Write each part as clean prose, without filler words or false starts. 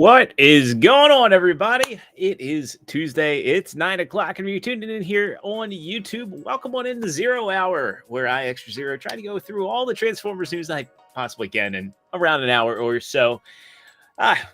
What is going on, everybody? It is Tuesday. It's 9 o'clock, and you're tuning in here on YouTube. Welcome on in the 0 Hour, where I, Extra Zero, try to go through all the Transformers news I possibly can in around an hour or so.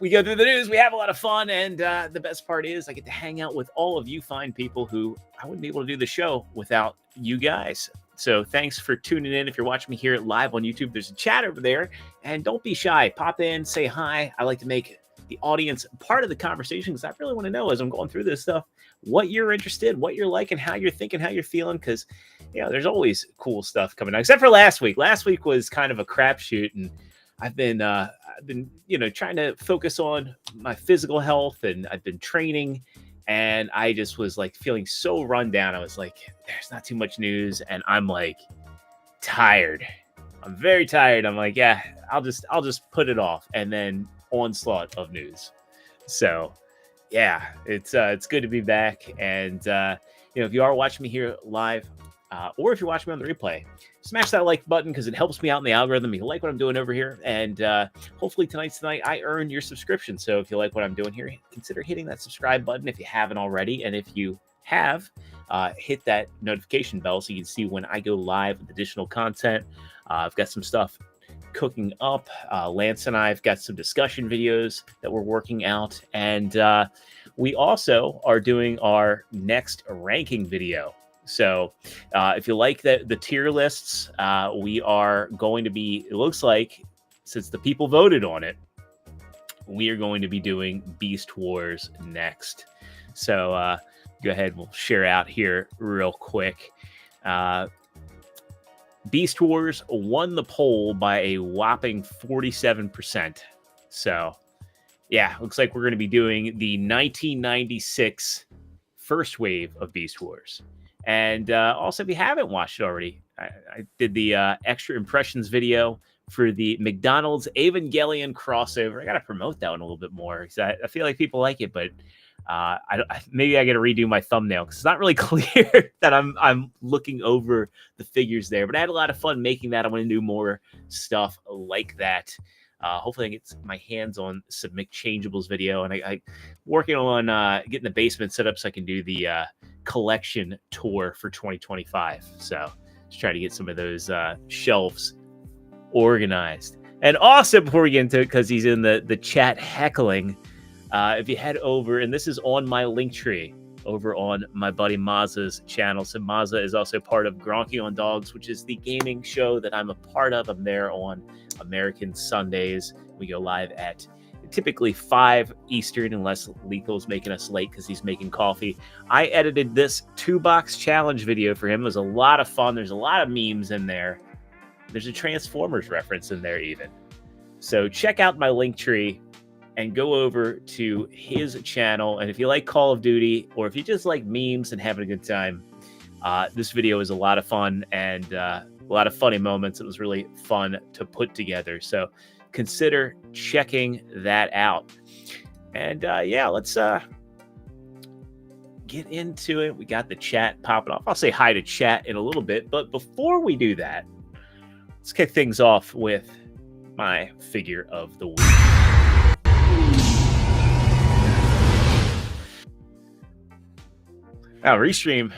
We go through the news, we have a lot of fun, and the best part is I get to hang out with all of you fine people who I wouldn't be able to do the show without you guys. So thanks for tuning in. If you're watching me here live on YouTube, there's a chat over there, and don't be shy. Pop in, say hi. I like to make the audience part of the conversation because I really want to know as I'm going through this stuff what you're interested, what you're liking, how you're thinking, how you're feeling, because there's always cool stuff coming out. Except for last week. Last week was kind of a crapshoot, and I've been trying to focus on my physical health, and I've been training, and I just was like feeling so run down. I was like, there's not too much news, and I'm like tired. I'm very tired. I'm like, yeah, I'll just put it off, and then onslaught of news. So yeah, it's good to be back. And if you are watching me here live, or if you're watching me on the replay, smash that like button because it helps me out in the algorithm. You like what I'm doing over here, and hopefully tonight I earn your subscription. So if you like what I'm doing here, consider hitting that subscribe button if you haven't already, and if you have, hit that notification bell so you can see when I go live with additional content. I've got some stuff cooking up. Lance and I have got some discussion videos that we're working out, and we also are doing our next ranking video. So if you like the tier lists, we are going to be, it looks like, since the people voted on it, we are going to be doing Beast Wars next. So go ahead, we'll share out here real quick. Beast Wars won the poll by a whopping 47%. So, yeah, looks like we're going to be doing the 1996 first wave of Beast Wars. And also, if you haven't watched it already, I did the extra impressions video for the McDonald's Evangelion crossover. I got to promote that one a little bit more because I feel like people like it, but maybe I got to redo my thumbnail because it's not really clear that I'm looking over the figures there. But I had a lot of fun making that. I want to do more stuff like that. Hopefully I get my hands on some McChangeables video, and I working on getting the basement set up so I can do the collection tour for 2025. So just try to get some of those shelves organized. And also, before we get into it, because he's in the chat heckling, if you head over, and this is on my link tree over on my buddy Mazza's channel. So Mazza is also part of Gronky on Dogs, which is the gaming show that I'm a part of. I'm there on American Sundays. We go live at typically 5 Eastern, unless Lethal's making us late because he's making coffee. I edited this 2-box challenge video for him. It was a lot of fun. There's a lot of memes in there. There's a Transformers reference in there even. So check out my link tree and go over to his channel. And if you like Call of Duty, or if you just like memes and having a good time, this video is a lot of fun and a lot of funny moments. It was really fun to put together. So consider checking that out. And let's get into it. We got the chat popping off. I'll say hi to chat in a little bit. But before we do that, let's kick things off with my figure of the week. Oh, Restream's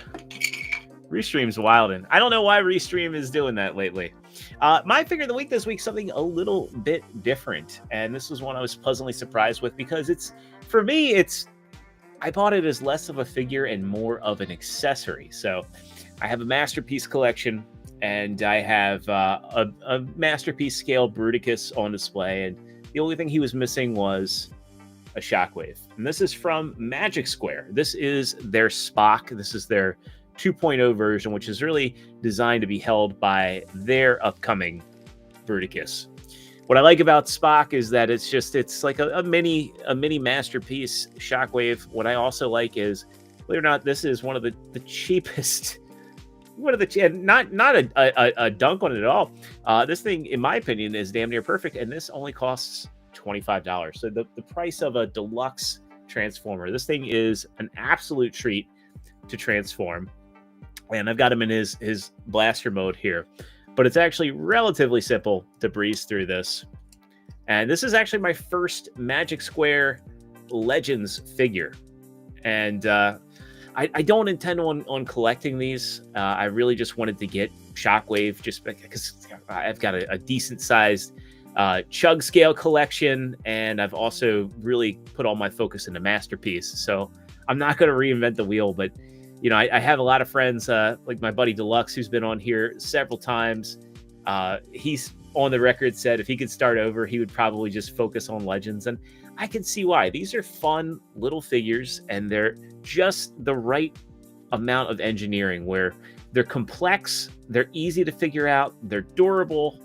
wildin'. I don't know why Restream is doing that lately. My figure of the week this week, something a little bit different. And this was one I was pleasantly surprised with because for me, I bought it as less of a figure and more of an accessory. So I have a Masterpiece collection, and I have a Masterpiece scale Bruticus on display. And the only thing he was missing was a Shockwave. And this is from Magic Square. This is their Spock. This is their 2.0 version, which is really designed to be held by their upcoming Bruticus. What I like about Spock is that it's like a mini Masterpiece Shockwave. What I also like is, believe it or not, this is one of the cheapest. Not a dunk on it at all. This thing, in my opinion, is damn near perfect, and this only costs $25. So the price of a deluxe Transformer. This thing is an absolute treat to transform. And I've got him in his blaster mode here. But it's actually relatively simple to breeze through this. And this is actually my first Magic Square Legends figure. And I don't intend on collecting these. I really just wanted to get Shockwave just because I've got a decent sized chug scale collection, and I've also really put all my focus into Masterpiece. So I'm not going to reinvent the wheel, but you know, I have a lot of friends like my buddy Deluxe, who's been on here several times. He's on the record said if he could start over, he would probably just focus on Legends, and I can see why. These are fun little figures, and they're just the right amount of engineering where they're complex, they're easy to figure out, they're durable,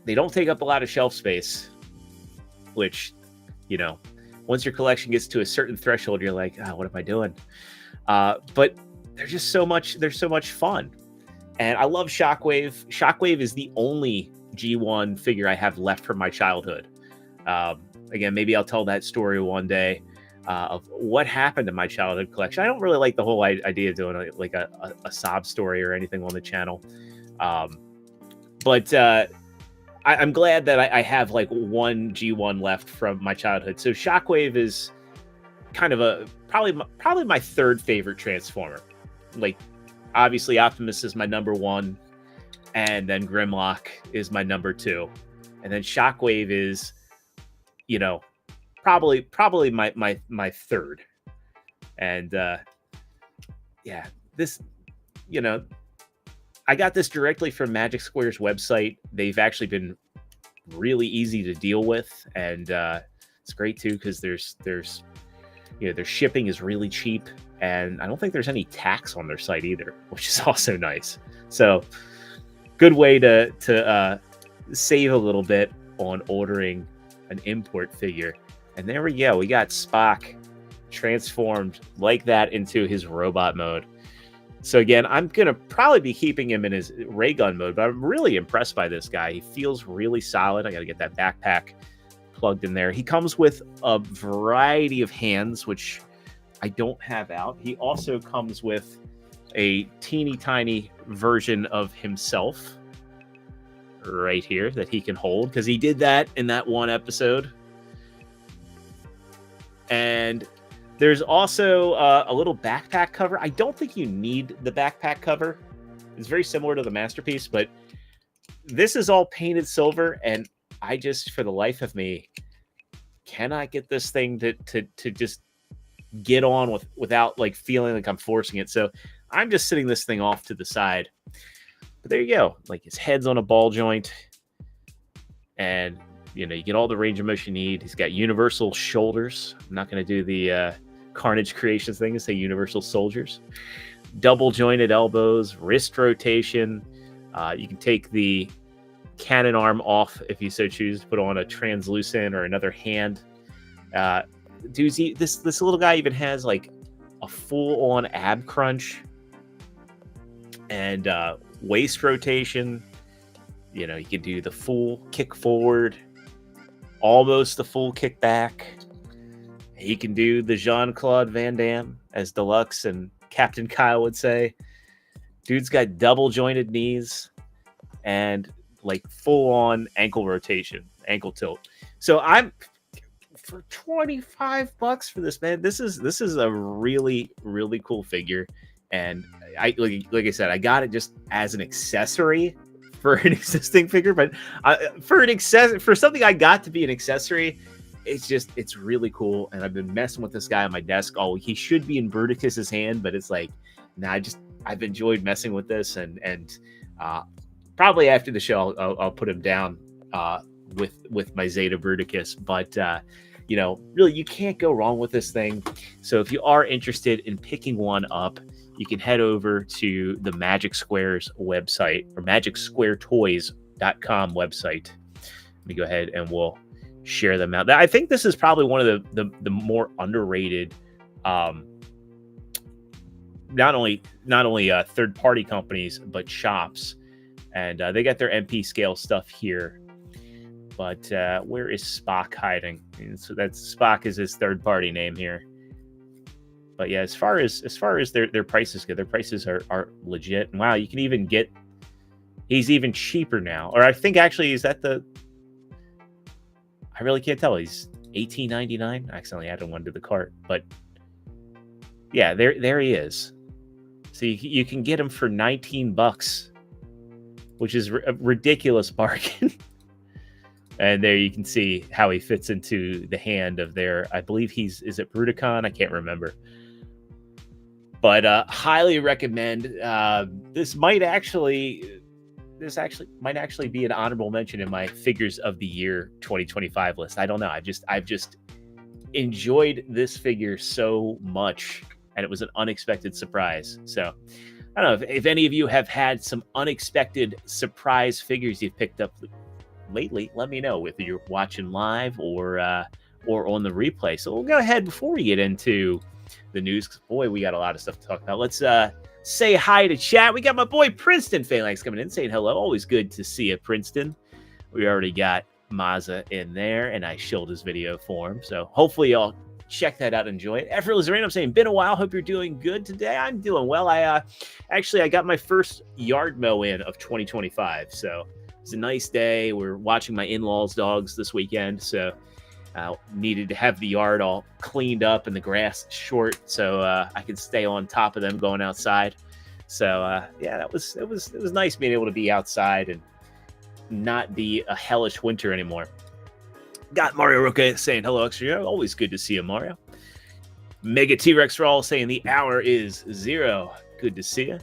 they don't take up a lot of shelf space, which, you know, once your collection gets to a certain threshold, you're like, oh, what am I doing? But they're just so much fun. And I love Shockwave. Shockwave is the only G1 figure I have left from my childhood. Again, maybe I'll tell that story one day of what happened to my childhood collection. I don't really like the whole idea of doing a sob story or anything on the channel. But I'm glad that I have like one G1 left from my childhood. So Shockwave is kind of probably my third favorite Transformer. Like, obviously Optimus is my number one, and then Grimlock is my number two, and then Shockwave is, you know, probably my third. And yeah, this, you know, I got this directly from Magic Square's website. They've actually been really easy to deal with, and it's great too because there's you know, their shipping is really cheap, and I don't think there's any tax on their site either, which is also nice. So good way to save a little bit on ordering an import figure. And there we go. We got Spock transformed like that into his robot mode. So again, I'm going to probably be keeping him in his ray gun mode, but I'm really impressed by this guy. He feels really solid. I got to get that backpack plugged in there. He comes with a variety of hands, which I don't have out. He also comes with a teeny tiny version of himself right here that he can hold, because he did that in that one episode. And there's also a little backpack cover. I don't think you need the backpack cover. It's very similar to the Masterpiece, but this is all painted silver, and I just, for the life of me, cannot get this thing to just get on without like feeling like I'm forcing it. So I'm just sitting this thing off to the side. But there you go. Like, his head's on a ball joint, and you know, you get all the range of motion you need. He's got universal shoulders. I'm not going to do the Carnage Creations thing and say universal soldiers. Double jointed elbows, wrist rotation. You can take the cannon arm off if you so choose, put on a translucent or another hand. This little guy even has like a full-on ab crunch and waist rotation. You know, you can do the full kick forward, almost the full kick back. He can do the Jean-Claude Van Damme, as Deluxe and Captain Kyle would say. Dude's got double jointed knees and like full on ankle rotation, ankle tilt. So I'm for $25 for this, man. This is a really, really cool figure. And I like I said, I got it just as an accessory for an existing figure, but for something I got to be an accessory, it's really cool. And I've been messing with this guy on my desk all week. He should be in Bruticus's hand, but it's like, nah, I've enjoyed messing with this, and probably after the show I'll put him down with my Zeta Bruticus. But you know, really, you can't go wrong with this thing. So if you are interested in picking one up, you can head over to the Magic Square's website, or magicsquaretoys.com website. Let me go ahead and we'll share them out. I think this is probably one of the more underrated, not only third-party companies, but shops. And they got their MP scale stuff here. But where is Spock hiding? And so that's Spock is his third-party name here. But yeah, as far as their prices go, their prices are legit. And wow, you can even get, he's even cheaper now. Or I think actually, is that the, I really can't tell. He's $18.99. I accidentally added one to the cart, but yeah, there he is. So you can get him for $19, which is a ridiculous bargain. And there you can see how he fits into the hand of their, I believe is it Bruticon? I can't remember. But highly recommend. This might actually be an honorable mention in my figures of the year 2025 list. I don't know. I've just enjoyed this figure so much, and it was an unexpected surprise. So I don't know if any of you have had some unexpected surprise figures you've picked up lately. Let me know whether you're watching live or on the replay. So we'll go ahead before we get into the news. Boy, we got a lot of stuff to talk about. Let's say hi to chat. We got my boy Princeton Phalanx coming in saying hello. Always good to see you, Princeton. We already got Mazza in there, and I shilled his video for him. So hopefully y'all check that out and enjoy it. Effortless Rain, I'm saying, been a while. Hope you're doing good today. I'm doing well. I got my first yard mow in of 2025. So it's a nice day. We're watching my in-laws' dogs this weekend. So needed to have the yard all cleaned up and the grass short so I could stay on top of them going outside. So yeah, it was nice being able to be outside and not be a hellish winter anymore. Got Mario Roca saying hello, extra. Always good to see you, Mario. Mega T-Rex Raw saying the hour is 0. Good to see you.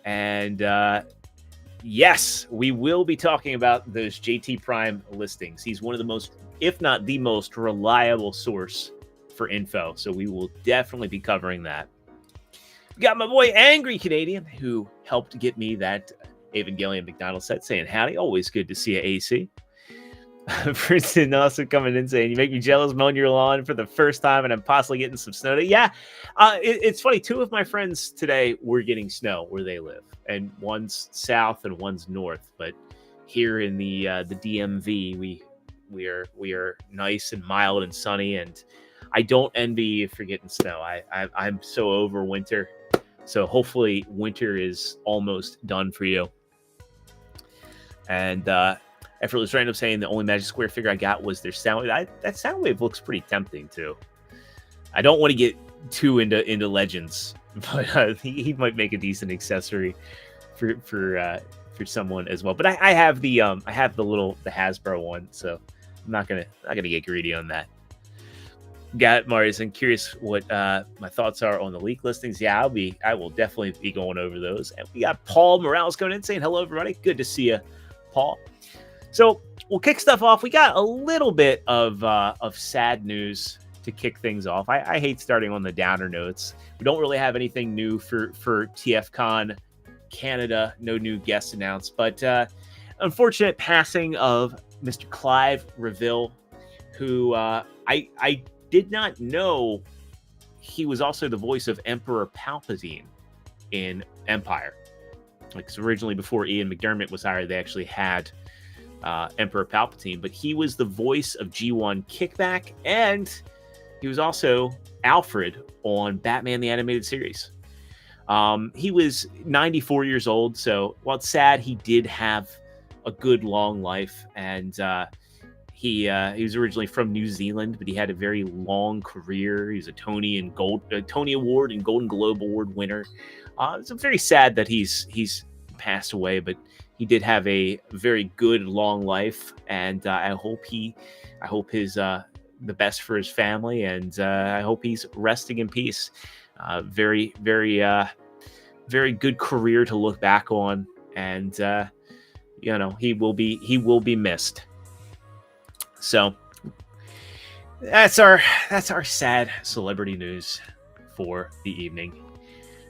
And yes, we will be talking about those JT Prime listings. He's one of the most, if not the most reliable source for info. So we will definitely be covering that. We got my boy Angry Canadian, who helped get me that Evangelion McDonald's set, saying howdy. Always good to see you, AC. Princeton also coming in saying, you make me jealous mowing your lawn for the first time and I'm possibly getting some snow today. Yeah, it's funny. 2 of my friends today were getting snow where they live, and one's south and one's north. But here in the DMV, we are nice and mild and sunny, and I don't envy you for getting snow. I'm so over winter. So hopefully winter is almost done for you. And Effortless Random saying the only Magic Square figure I got was their Soundwave. That Soundwave looks pretty tempting too. I don't want to get too into Legends, but he might make a decent accessory for someone as well. But I have the Hasbro one, so I'm not gonna get greedy on that. Got Marius, and curious what my thoughts are on the leak listings. Yeah, I will definitely be going over those. And we got Paul Morales coming in saying hello, everybody. Good to see you, Paul. So we'll kick stuff off. We got a little bit of sad news to kick things off. I hate starting on the downer notes. We don't really have anything new for TFCon Canada. No new guests announced, but unfortunate passing of Mr. Clive Reveal, who I did not know he was also the voice of Emperor Palpatine in Empire. Like, 'cause originally, before Ian McDermott was hired, they actually had Emperor Palpatine, but he was the voice of G1 Kickback, and he was also Alfred on Batman the Animated Series. He was 94 years old, so while it's sad, he did have a good long life, and he was originally from New Zealand, but he had a very long career. He's a Tony Award and Golden Globe Award winner. It's very sad that he's passed away, but he did have a very good long life, and I hope his the best for his family, and I hope he's resting in peace. Very good career to look back on, and he will be missed. So that's our sad celebrity news for the evening.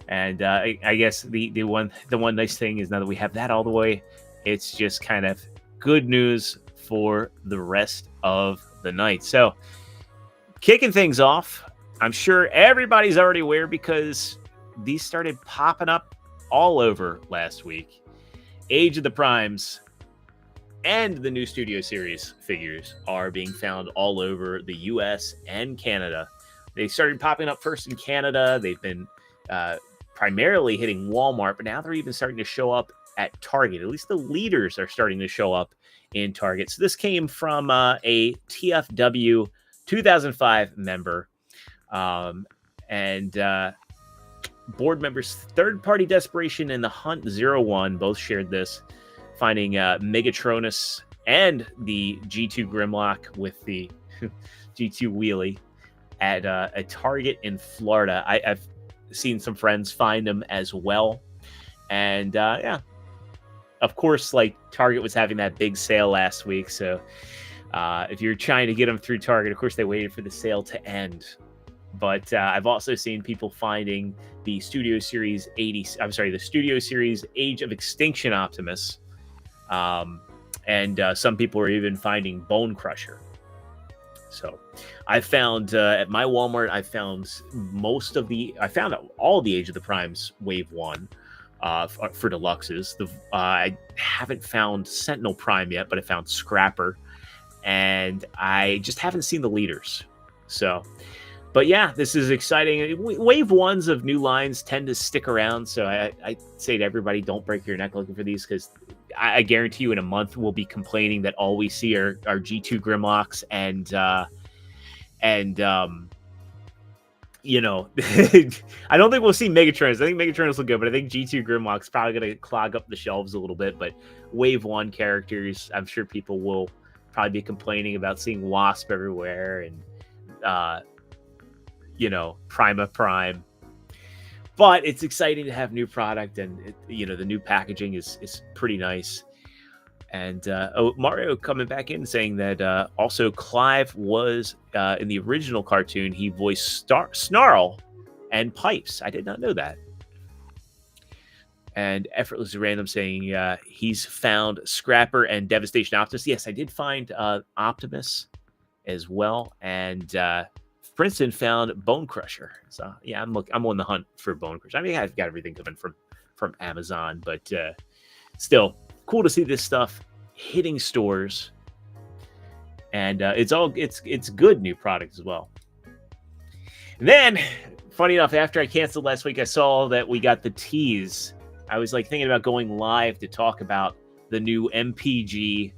And I guess the one nice thing is, now that we have that all the way, it's just kind of good news for the rest of the night. So kicking things off, I'm sure everybody's already aware because these started popping up all over last week. Age of the Primes and the new Studio Series figures are being found all over the US and Canada. They started popping up first in Canada. They've been primarily hitting Walmart, but now they're even starting to show up at Target. At least the leaders are starting to show up in Target. So this came from a TFW 2005 member. And board members Third Party Desperation and the Hunt 01 both shared this, finding Megatronus and the G2 Grimlock with the G2 wheelie at a Target in Florida. I've seen some friends find them as well. And yeah, of course, like Target was having that big sale last week. So if you're trying to get them through Target, of course, they waited for the sale to end. But I've also seen people finding the Studio Series the Studio Series Age of Extinction Optimus. And some people are even finding Bone Crusher. So I found at my Walmart, I found all the Age of the Primes Wave 1 for deluxes. I haven't found Sentinel Prime yet, but I found Scrapper. And I just haven't seen the leaders. So, but yeah, this is exciting. Wave ones of new lines tend to stick around. So I say to everybody, don't break your neck looking for these, because I guarantee you in a month we'll be complaining that all we see are G2 Grimlocks and you know, I don't think we'll see Megatronus. I think Megatronus will go, but I think G2 Grimlock's probably going to clog up the shelves a little bit. But Wave 1 characters, I'm sure people will probably be complaining about seeing Wasp everywhere and, you know, Prima Prime. But it's exciting to have new product, and you know, the new packaging is pretty nice. And Mario coming back in saying that also Clive was in the original cartoon. He voiced Snarl and Pipes. I did not know that. And Effortless Random saying he's found Scrapper and Devastation Optimus. Yes, I did find Optimus as well. And Princeton found Bone Crusher. So yeah, I'm on the hunt for Bone Crusher. I mean, I've got everything coming from Amazon, but still cool to see this stuff hitting stores. And it's good new product as well. And then, funny enough, after I canceled last week, I saw that we got the tease. I was like thinking about going live to talk about the new MPG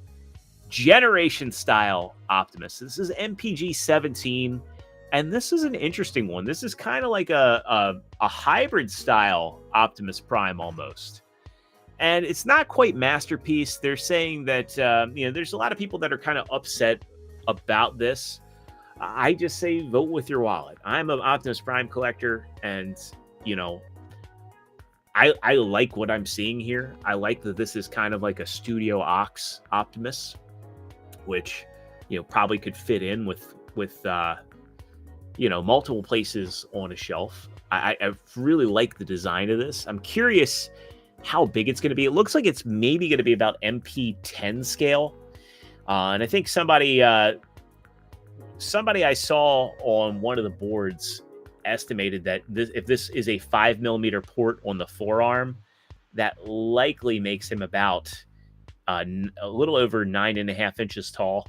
Generation Style Optimus. This is MPG 17, and this is an interesting one. This is kind of like a hybrid style Optimus Prime almost. And it's not quite Masterpiece. They're saying that you know, there's a lot of people that are kind of upset about this. I just say vote with your wallet. I'm an Optimus Prime collector, and you know, I like what I'm seeing here. I like that this is kind of like a Studio Ox Optimus, which, you know, probably could fit in with you know, multiple places on a shelf. I really like the design of this. I'm curious how big it's going to be. It looks like it's maybe going to be about MP10 scale. And I think somebody I saw on one of the boards estimated that if this is a 5mm port on the forearm, that likely makes him about a little over 9.5 inches tall.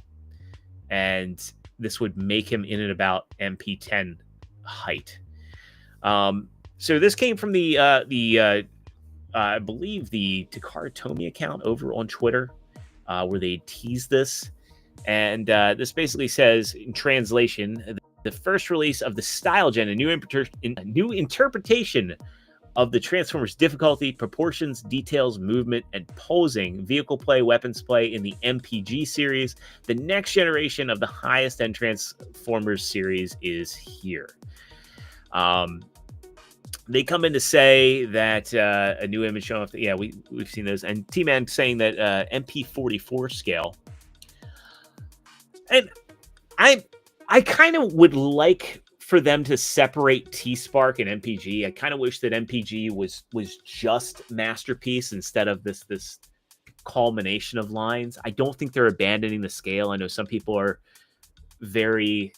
And this would make him in and about MP10 height. So this came from the I believe the Takara Tomy account over on Twitter, where they teased this. And this basically says, in translation, the first release of the Style Gen, a new interpretation of the Transformers difficulty, proportions, details, movement, and posing, vehicle play, weapons play in the MPG series. The next generation of the highest end Transformers series is here. They come in to say that a new image showing up. Yeah, we've seen those. And T-Man saying that MP44 scale. And I kind of would like for them to separate T-Spark and MPG. I kind of wish that MPG was just Masterpiece instead of this culmination of lines. I don't think they're abandoning the scale. I know some people are very,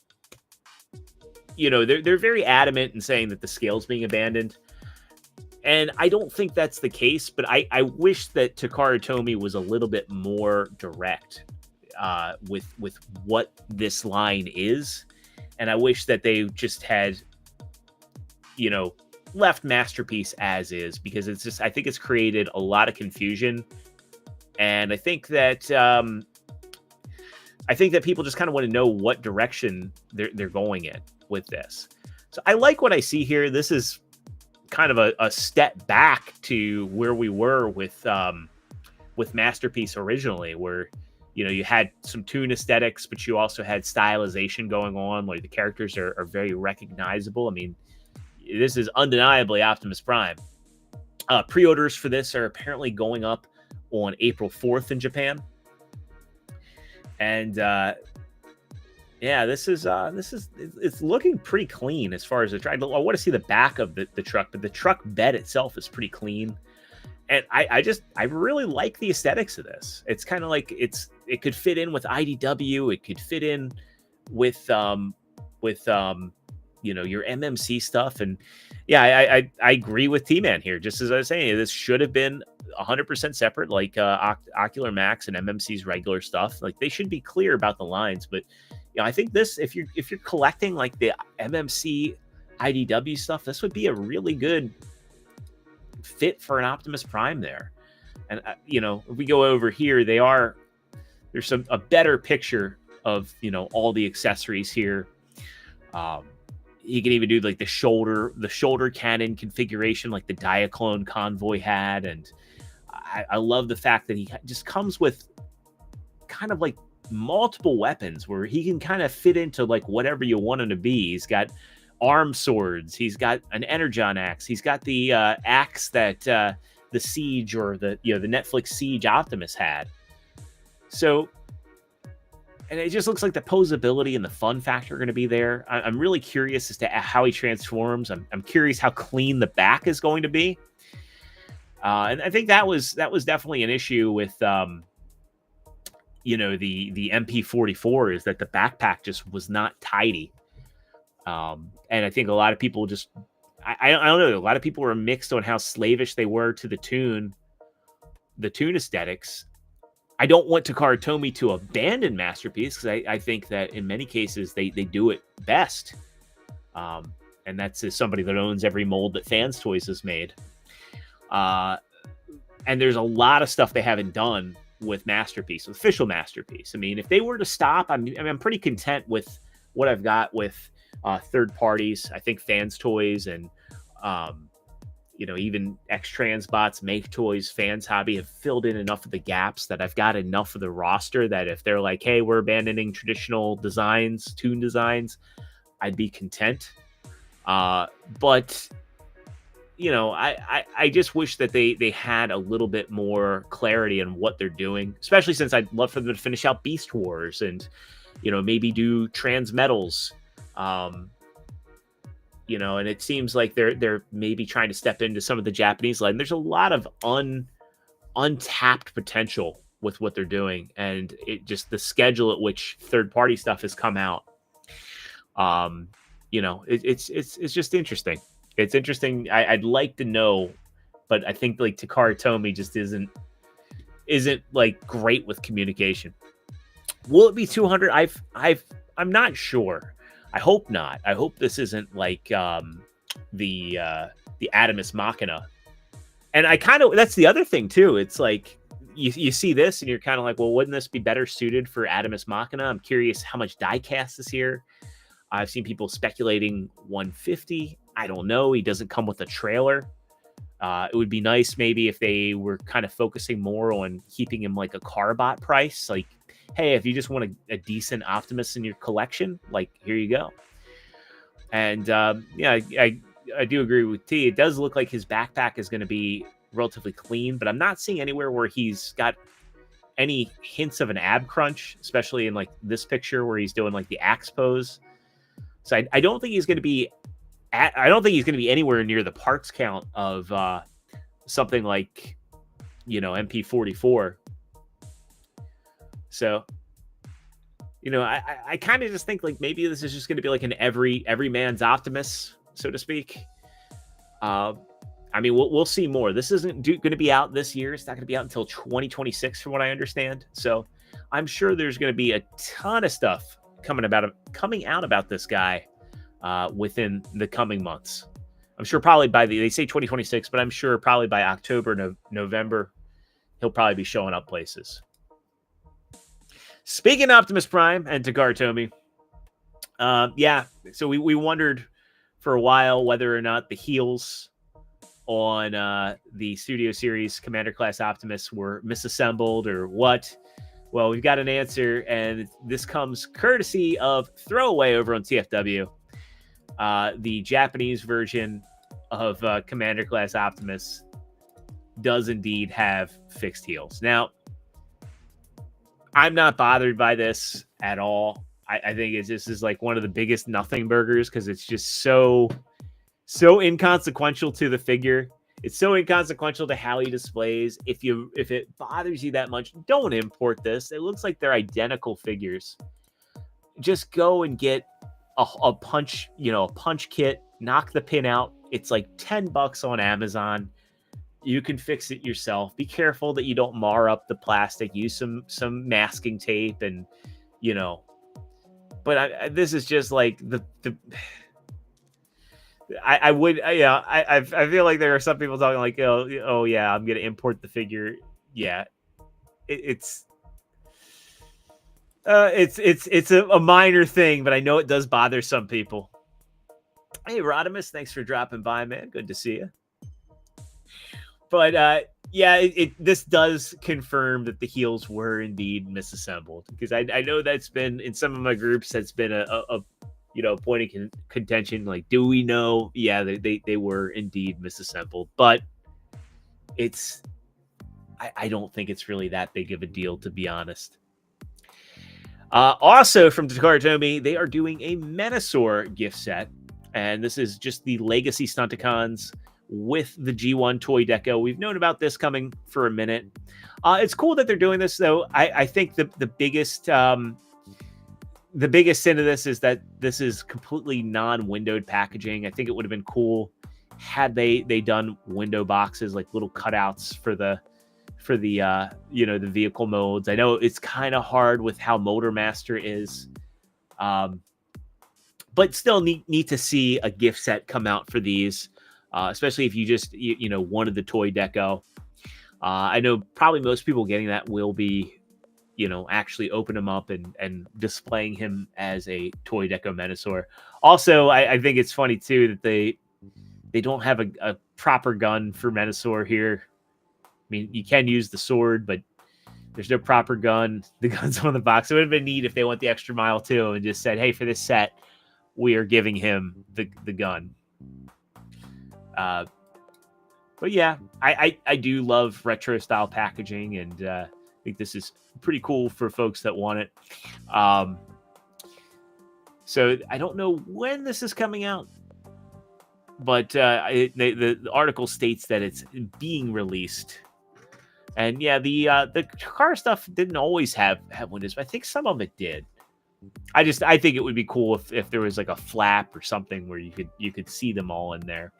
you know, they're very adamant in saying that the scale's being abandoned. And I don't think that's the case, but I wish that Takara Tomy was a little bit more direct with what this line is. And I wish that they just had, you know, left Masterpiece as is, because it's just, I think it's created a lot of confusion. And I think that people just kind of want to know what direction they're going in with this. So I like what I see here. This is kind of a step back to where we were with Masterpiece originally, where, you know, you had some toon aesthetics, but you also had stylization going on. Like, the characters are very recognizable. I mean, this is undeniably Optimus Prime. Pre-orders for this are apparently going up on April 4th in Japan. And yeah, this is it's looking pretty clean as far as the truck. I want to see the back of the truck, but the truck bed itself is pretty clean. And I really like the aesthetics of this. It's kind of like it could fit in with IDW. It could fit in with you know, your MMC stuff. And yeah, I agree with T-Man here. Just as I was saying, this should have been 100% separate, like Ocular Max and MMC's regular stuff. Like, they should be clear about the lines. But, you know, I think this, if you're collecting like the MMC IDW stuff, this would be a really good fit for an Optimus Prime there. And you know, if we go over here, there's a better picture of, you know, all the accessories here. He can even do like the shoulder cannon configuration, like the Diaclone Convoy had. And I love the fact that he just comes with kind of like multiple weapons where he can kind of fit into like whatever you want him to be. He's got arm swords. He's got an Energon axe. He's got the axe that the Siege, or the Netflix Siege Optimus had. So, and it just looks like the posability and the fun factor are going to be there. I'm really curious as to how he transforms. I'm curious how clean the back is going to be. And I think that was definitely an issue with, you know, the MP44, is that the backpack just was not tidy. And I think a lot of people just, I don't know, a lot of people were mixed on how slavish they were to the toon aesthetics. I don't want Takara Tomy to abandon Masterpiece, because I think that in many cases they do it best. And that's as somebody that owns every mold that Fans Toys has made. And there's a lot of stuff they haven't done with Masterpiece, with official Masterpiece. I mean, if they were to stop, I'm pretty content with what I've got with third parties. I think Fans Toys and you know, even X-Transbots, Make Toys, Fans Hobby have filled in enough of the gaps that I've got enough of the roster that if they're like, hey, we're abandoning traditional designs, toon designs, I'd be content. But, you know, I just wish that they had a little bit more clarity on what they're doing, especially since I'd love for them to finish out Beast Wars and, you know, maybe do Transmetals. You know, and it seems like they're maybe trying to step into some of the Japanese line. There's a lot of untapped potential with what they're doing, and it just, the schedule at which third-party stuff has come out. You know, it's just interesting. It's interesting. I'd like to know, but I think like Takara Tomy just isn't like great with communication. Will it be 200? I'm not sure. I hope not. I hope this isn't like the Adamus Machina. And I kind of, that's the other thing too. It's like you see this and you're kind of like, well, wouldn't this be better suited for Adamus Machina? I'm curious how much diecast is here. I've seen people speculating 150. I don't know. He doesn't come with a trailer. It would be nice maybe if they were kind of focusing more on keeping him like a Carbot price. Like, hey, if you just want a decent Optimus in your collection, like, here you go. And yeah, I do agree with T. It does look like his backpack is going to be relatively clean, but I'm not seeing anywhere where he's got any hints of an ab crunch, especially in like this picture where he's doing like the axe pose. So I don't think he's going to be anywhere near the parts count of something like, you know, MP44. So, you know, I kind of just think like maybe this is just going to be like an every man's Optimus, so to speak. I mean, we'll see more. This isn't going to be out this year. It's not going to be out until 2026, from what I understand. So I'm sure there's going to be a ton of stuff coming out about this guy within the coming months. I'm sure probably they say 2026, but I'm sure probably by October, November, he'll probably be showing up places. Speaking of Optimus Prime and Takara Tomy, so we wondered for a while whether or not the heels on the Studio Series Commander Class Optimus were misassembled or what. Well, we've got an answer, and this comes courtesy of Throwaway over on TFW. The Japanese version of Commander Class Optimus does indeed have fixed heels. Now, I'm not bothered by this at all. I think this is like one of the biggest nothing burgers because it's just so inconsequential to the figure. It's so inconsequential to how he displays. If it bothers you that much, don't import this. It looks like they're identical figures. Just go and get a punch kit, knock the pin out. It's like $10 on Amazon. You can fix it yourself. Be careful that you don't mar up the plastic. Use some masking tape and, But this is just like I feel like there are some people talking like, oh yeah, I'm gonna import the figure. Yeah, it's a minor thing, but I know it does bother some people. Hey, Rodimus, thanks for dropping by, man. Good to see you. But this does confirm that the heels were indeed misassembled, because I know that's been in some of my groups. That's been a point of contention. Like, do we know? Yeah, they were indeed misassembled, but I don't think it's really that big of a deal, to be honest. Also from Takara Tomy, they are doing a Menasor gift set, and this is just the Legacy Stunticons with the G1 toy deco. We've known about this coming for a minute. It's cool that they're doing this, though. I think the biggest sin of this is that this is completely non-windowed packaging. I think it would have been cool had they done window boxes, like little cutouts for the the vehicle modes. I know it's kind of hard with how Motor Master is, but still need to see a gift set come out for these. Especially if you just, wanted the toy deco. I know probably most people getting that will be, actually open him up and displaying him as a toy deco Menasor. Also, I think it's funny, too, that they don't have a proper gun for Menasor here. I mean, you can use the sword, but there's no proper gun. The gun's on the box. It would have been neat if they went the extra mile, too, and just said, hey, for this set, we are giving him the gun. But yeah, I do love retro style packaging, and I think this is pretty cool for folks that want it. So I don't know when this is coming out, but the article states that it's being released. And yeah, the car stuff didn't always have windows, but I think some of it did. I think it would be cool if there was like a flap or something where you could see them all in there.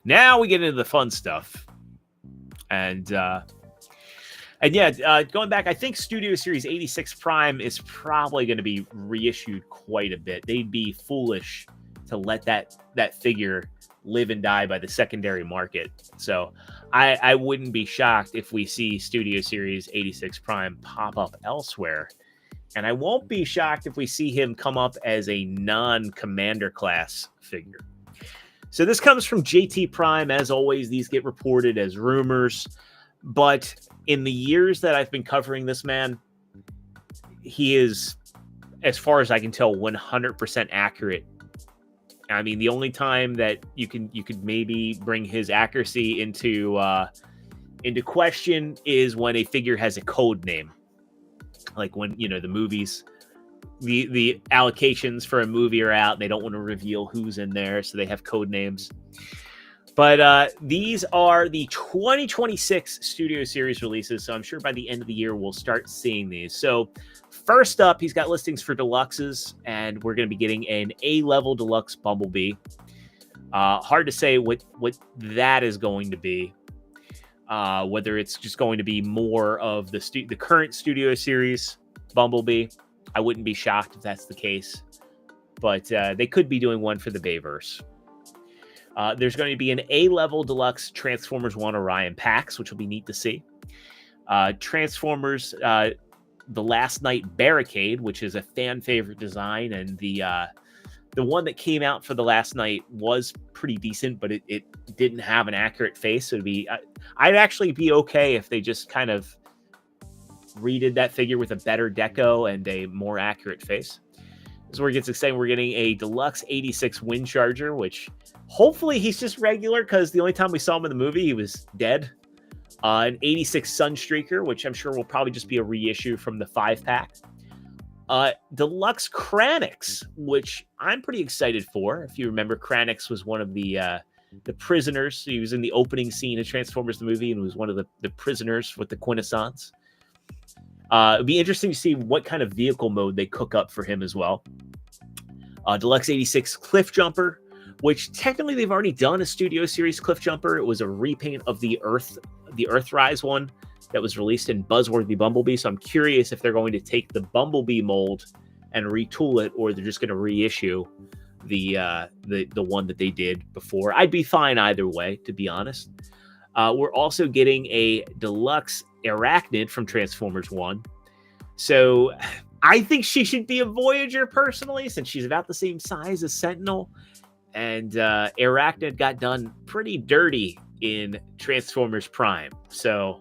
Now we get into the fun stuff. And going back, I think Studio Series 86 Prime is probably going to be reissued quite a bit. They'd be foolish to let that figure live and die by the secondary market. So I wouldn't be shocked if we see Studio Series 86 Prime pop up elsewhere. And I won't be shocked if we see him come up as a non-Commander class figure. So this comes from JT Prime. As always, these get reported as rumors. But in the years that I've been covering this man, he is, as far as I can tell, 100% accurate. I mean, the only time that you could maybe bring his accuracy into question is when a figure has a code name. Like when, the movies, the allocations for a movie are out. They don't want to reveal who's in there, so they have code names. But these are the 2026 Studio Series releases, so I'm sure by the end of the year we'll start seeing these. So first up, he's got listings for deluxes, and we're going to be getting an A-level deluxe Bumblebee. Hard to say what that is going to be. Whether it's just going to be more of the current Studio Series Bumblebee. I wouldn't be shocked if that's the case. but they could be doing one for the Bayverse. There's going to be an A-level deluxe Transformers 1 Orion Pax, which will be neat to see. Transformers The Last Night Barricade, which is a fan favorite design, and the one that came out for The Last Night was pretty decent, but it didn't have an accurate face. So I'd actually be okay if they just kind of redid that figure with a better deco and a more accurate face. This is where it gets exciting. We're getting a deluxe 86 Wind Charger, which hopefully he's just regular, because the only time we saw him in the movie, he was dead. An 86 Sunstreaker, which I'm sure will probably just be a reissue from the 5-pack. Deluxe Kranix, which I'm pretty excited for. If you remember, Kranix was one of the prisoners. He was in the opening scene of Transformers the movie and was one of the prisoners with the Quintessence. It'd be interesting to see what kind of vehicle mode they cook up for him as well. Deluxe 86 Cliff Jumper, which technically they've already done a Studio Series Cliff Jumper. It was a repaint of the Earthrise one that was released in Buzzworthy Bumblebee. So I'm curious if they're going to take the Bumblebee mold and retool it, or they're just going to reissue the one that they did before. I'd be fine either way, to be honest. We're also getting a deluxe Arachnid from Transformers 1. So I think she should be a Voyager personally, since she's about the same size as Sentinel. And Arachnid got done pretty dirty in Transformers Prime. So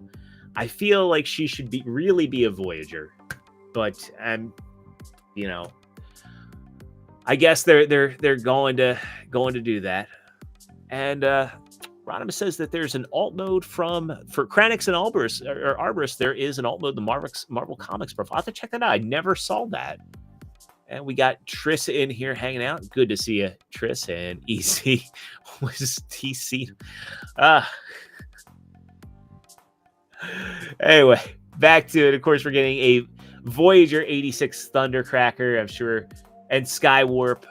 I feel like she should really be a Voyager. But I guess they're going to do that. And Rodimus says that there's an alt mode for Kranix and Arborist. There is an alt mode, the Marvel Comics profile. I have to check that out. I never saw that. And we got Triss in here hanging out. Good to see you, Triss. And EC was TC. Anyway, back to it. Of course, we're getting a Voyager 86 Thundercracker, I'm sure, and Skywarp.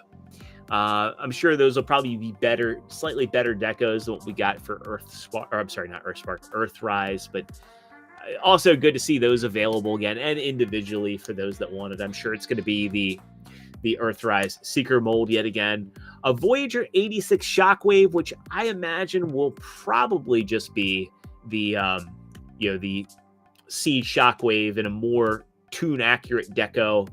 I'm sure those will probably be slightly better decos than what we got for Earthrise, but also good to see those available again and individually for those that want it. I'm sure it's going to be the Earthrise Seeker mold yet again. A Voyager 86 Shockwave, which I imagine will probably just be the Siege Shockwave in a more tune-accurate deco,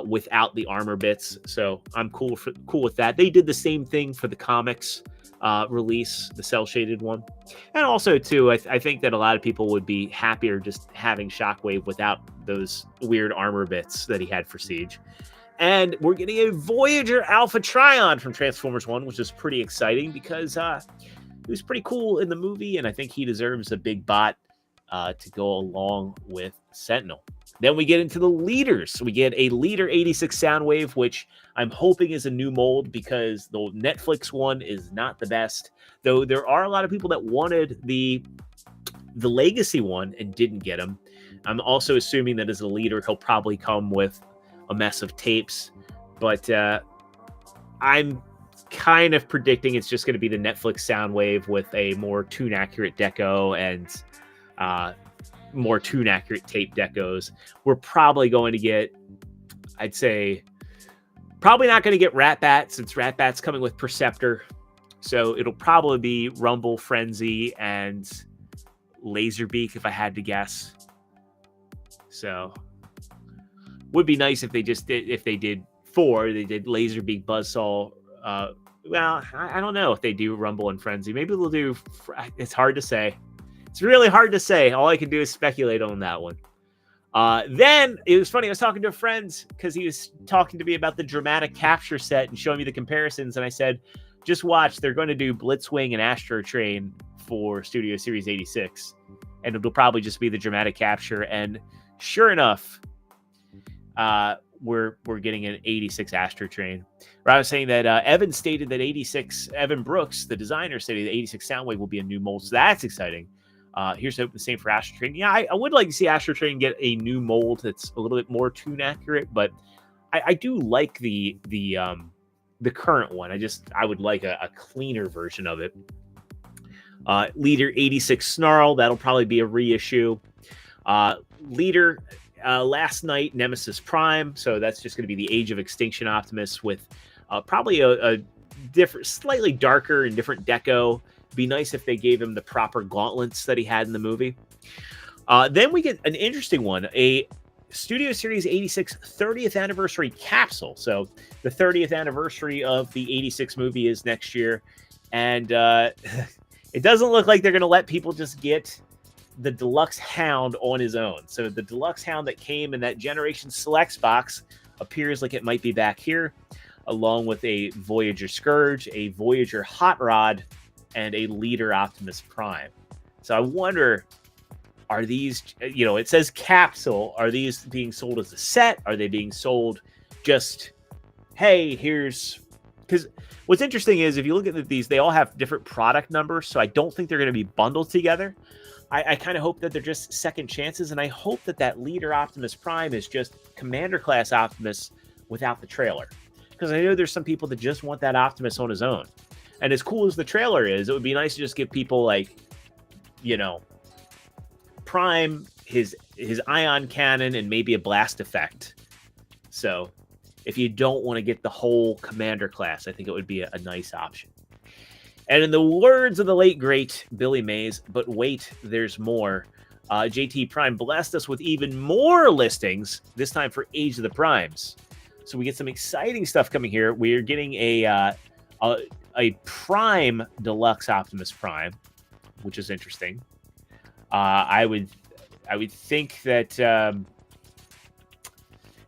without the armor bits. So I'm cool with that. They did the same thing for the comics release, the cell-shaded one. And also, too, I think that a lot of people would be happier just having Shockwave without those weird armor bits that he had for Siege. And we're getting a Voyager Alpha Trion from Transformers 1, which is pretty exciting because he was pretty cool in the movie, and I think he deserves a big bot to go along with Sentinel. Then we get into the leaders. We get a Leader 86 Soundwave, which I'm hoping is a new mold because the Netflix one is not the best. Though there are a lot of people that wanted the Legacy one and didn't get him. I'm also assuming that as a leader, he'll probably come with a mess of tapes. But I'm kind of predicting it's just going to be the Netflix Soundwave with a more tune-accurate deco and more tune-accurate tape decos. We're probably going to get, I'd say, probably not going to get Ratbat, since Ratbat's coming with Perceptor. So it'll probably be Rumble, Frenzy, and Laserbeak, if I had to guess. So would be nice if they did 4. They did Laserbeak, Buzzsaw. Well, I don't know if they do Rumble and Frenzy. Maybe they'll do. It's hard to say. It's really hard to say. All I can do is speculate on that one. Then it was funny. I was talking to a friend because he was talking to me about the Dramatic Capture set and showing me the comparisons. And I said, just watch. They're going to do Blitzwing and Astro Train for Studio Series 86. And it'll probably just be the Dramatic Capture. And sure enough, we're getting an 86 Astro Train. Where I was saying that Evan stated that Evan Brooks, the designer, stated that 86 Soundwave will be a new mold. So that's exciting. Here's hoping the same for Astro Train. Yeah, I would like to see Astro Train get a new mold that's a little bit more tune accurate, but I do like the current one. I would like a cleaner version of it. Leader 86 Snarl, that'll probably be a reissue. Leader last night, Nemesis Prime. So that's just going to be the Age of Extinction Optimus with probably a different, slightly darker and different deco. Be nice if they gave him the proper gauntlets that he had in the movie. Then we get an interesting one, a Studio Series 86 30th anniversary capsule. So the 30th anniversary of the 86 movie is next year. And it doesn't look like they're going to let people just get the Deluxe Hound on his own. So the Deluxe Hound that came in that Generation Selects box appears like it might be back here, along with a Voyager Scourge, a Voyager Hot Rod, and a Leader Optimus Prime. So I wonder, are these, it says capsule. Are these being sold as a set? Are they being sold just, hey, here's... Because what's interesting is if you look at these, they all have different product numbers. So I don't think they're going to be bundled together. I kind of hope that they're just second chances. And I hope that Leader Optimus Prime is just Commander Class Optimus without the trailer. Because I know there's some people that just want that Optimus on his own. And as cool as the trailer is, it would be nice to just give people like, Prime, his ion cannon, and maybe a blast effect. So if you don't want to get the whole Commander class, I think it would be a nice option. And in the words of the late, great Billy Mays, but wait, there's more. JT Prime blessed us with even more listings, this time for Age of the Primes. So we get some exciting stuff coming here. We are getting a Prime Deluxe Optimus Prime, which is interesting. I would think that,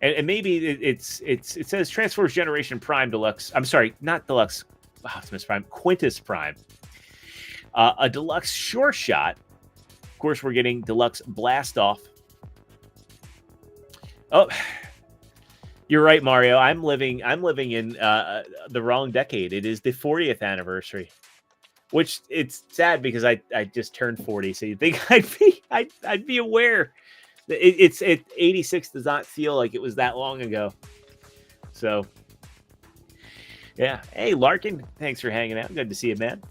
and maybe it says Transformers Generation Prime Deluxe. I'm sorry, not Deluxe Optimus Prime, Quintus Prime. A Deluxe Sure Shot. Of course, we're getting Deluxe Blast Off. Oh, you're right, Mario. I'm living in the wrong decade. It is the 40th anniversary. Which it's sad because I just turned 40, so you'd think I'd be aware. It's 86 does not feel like it was that long ago. So yeah. Hey Larkin, thanks for hanging out. Good to see you, man.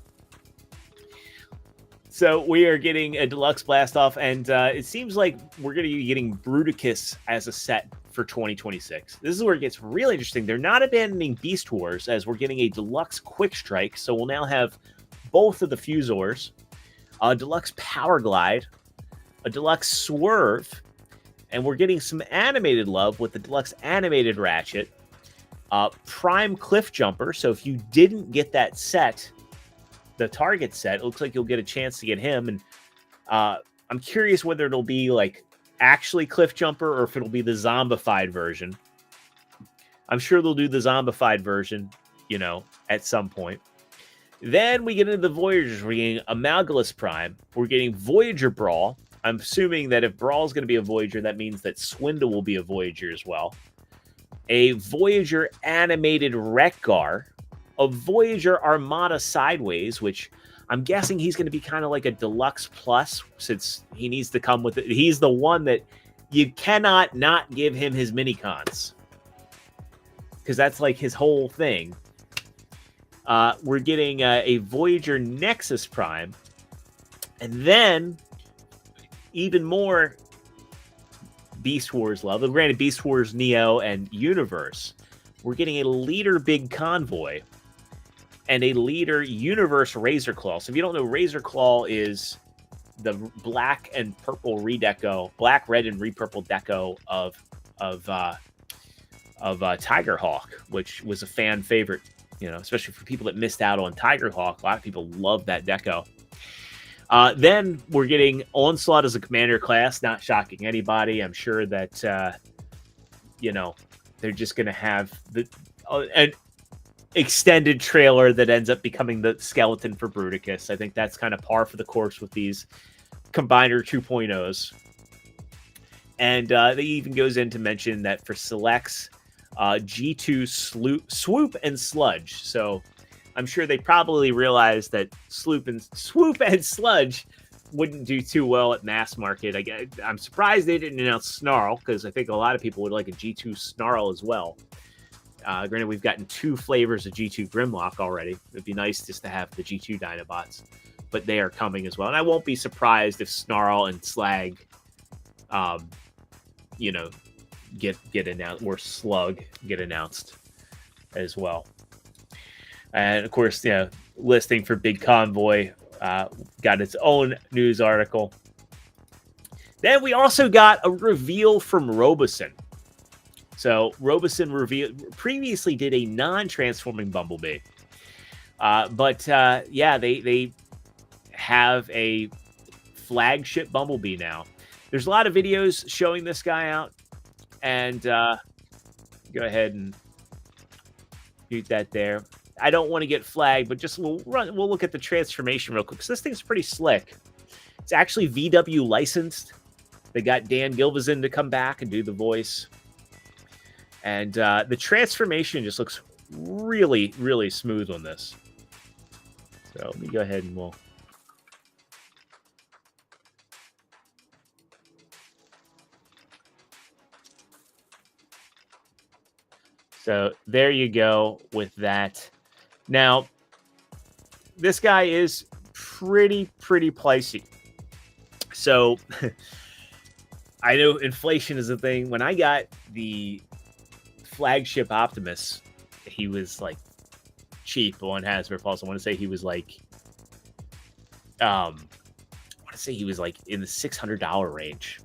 So we are getting a Deluxe Blast Off, and it seems like we're going to be getting Bruticus as a set for 2026. This is where it gets really interesting. They're not abandoning Beast Wars, as we're getting a Deluxe Quick Strike, so we'll now have both of the Fusors, a Deluxe Power Glide, a Deluxe Swerve, and we're getting some animated love with the Deluxe Animated Ratchet, Prime Cliff Jumper. So if you didn't get that set, the Target set, it looks like you'll get a chance to get him. And I'm curious whether it'll be like actually Cliff Jumper or if it'll be the zombified version. I'm sure they'll do the zombified version, at some point. Then we get into the Voyagers. We're getting Amalgalus Prime. We're getting Voyager Brawl. I'm assuming that if Brawl is going to be a Voyager, that means that Swindle will be a Voyager as well. A Voyager Animated Wreck-Gar. A Voyager Armada Sideways, which I'm guessing he's going to be kind of like a Deluxe Plus, since he needs to come with it. He's the one that you cannot not give him his mini-cons, because that's like his whole thing. We're getting a Voyager Nexus Prime. And then, even more Beast Wars love. Granted, Beast Wars Neo and Universe. We're getting a Leader Big Convoy. And a Leader Universe Razor Claw. So if you don't know, Razor Claw is the black and purple redeco, black, red, and repurple deco of Tigerhawk, which was a fan favorite. Especially for people that missed out on Tigerhawk. A lot of people love that deco. Then we're getting Onslaught as a Commander class, not shocking anybody. I'm sure that, they're just going to have an extended trailer that ends up becoming the skeleton for Bruticus. I think that's kind of par for the course with these Combiner 2.0s. And they even goes in to mention that for selects, G2 Swoop and Sludge. So I'm sure they probably realized that Swoop and Sludge wouldn't do too well at mass market. I'm surprised they didn't announce Snarl, because I think a lot of people would like a G2 Snarl as well. Granted, we've gotten 2 flavors of G2 Grimlock already. It'd be nice just to have the G2 Dinobots, but they are coming as well. And I won't be surprised if Snarl and Slag get announced, or Slug get announced as well. And of course, listing for Big Convoy got its own news article. Then we also got a reveal from Robosen. So Robosen previously did a non-transforming Bumblebee. But they have a flagship Bumblebee now. There's a lot of videos showing this guy out. And go ahead and mute that there. I don't want to get flagged, but just we'll look at the transformation real quick. So this thing's pretty slick. It's actually VW licensed. They got Dan Gilvezan to come back and do the voice. And the transformation just looks really, really smooth on this. So let me go ahead and we'll... So there you go with that. Now, this guy is pretty pricey. So I know inflation is a thing. When I got the flagship Optimus, he was like cheap on Hasbro Pulse. I want to say he was like, in the $600 range.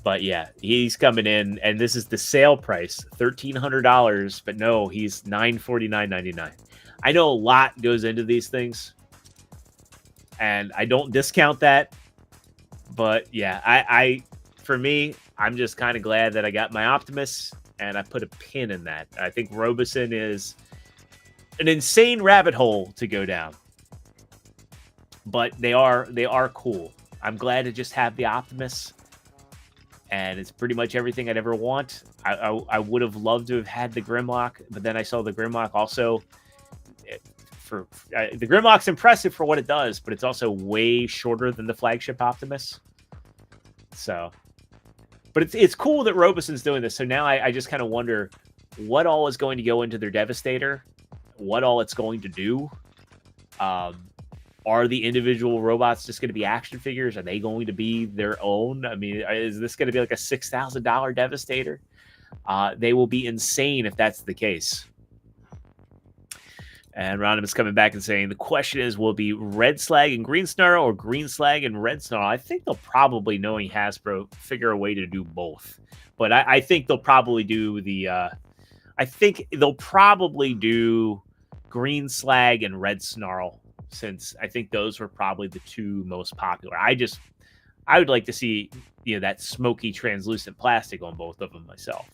But yeah, he's coming in, and this is the sale price, $1,300. But no, he's $949.99. I know a lot goes into these things, and I don't discount that. But yeah, for me, I'm just kind of glad that I got my Optimus, and I put a pin in that. I think Robosen is an insane rabbit hole to go down, but they are cool. I'm glad to just have the Optimus. And it's pretty much everything I'd ever want. I would have loved to have had the Grimlock, but then I saw the Grimlock also. The Grimlock's impressive for what it does, but it's also way shorter than the flagship Optimus. So, but it's cool that Robosen's doing this. So now I just kind of wonder what all is going to go into their Devastator, what all it's going to do. Are the individual robots just going to be action figures? Are they going to be their own? I mean, is this going to be like a $6,000 Devastator? They will be insane if that's the case. And Random is coming back and saying, the question is, will it be Red Slag and Green Snarl or Green Slag and Red Snarl? I think they'll probably, knowing Hasbro, figure a way to do both. But I think they'll probably do Green Slag and Red Snarl, since I think those were probably the two most popular. I would like to see that smoky translucent plastic on both of them myself.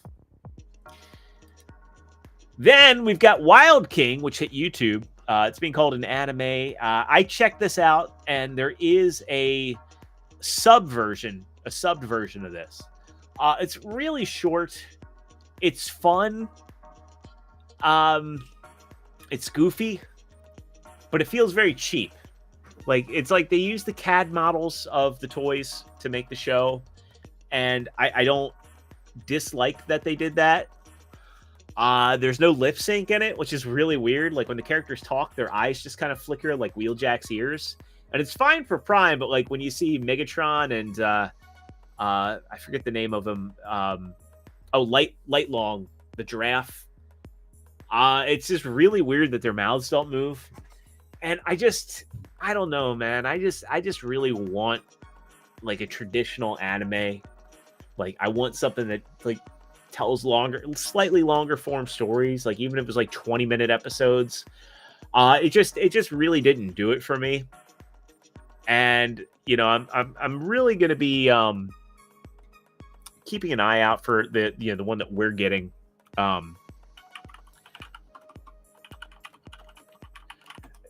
Then we've got Wild King, which hit YouTube. It's being called an anime. I checked this out, and there is a subbed version of this. It's really short. It's fun. It's goofy, but it feels very cheap. It's like they use the CAD models of the toys to make the show, and I don't dislike that they did that. There's no lip sync in it, which is really weird. Like when the characters talk, their eyes just kind of flicker like Wheeljack's ears, and it's fine for Prime, but like when you see Megatron and I forget the name of him, Lightlong, the giraffe, it's just really weird that their mouths don't move. And I don't know, man. I just really want like a traditional anime. Like I want something that like tells slightly longer form stories. Like even if it was like 20-minute episodes, it just really didn't do it for me. And I'm really gonna be keeping an eye out for the one that we're getting.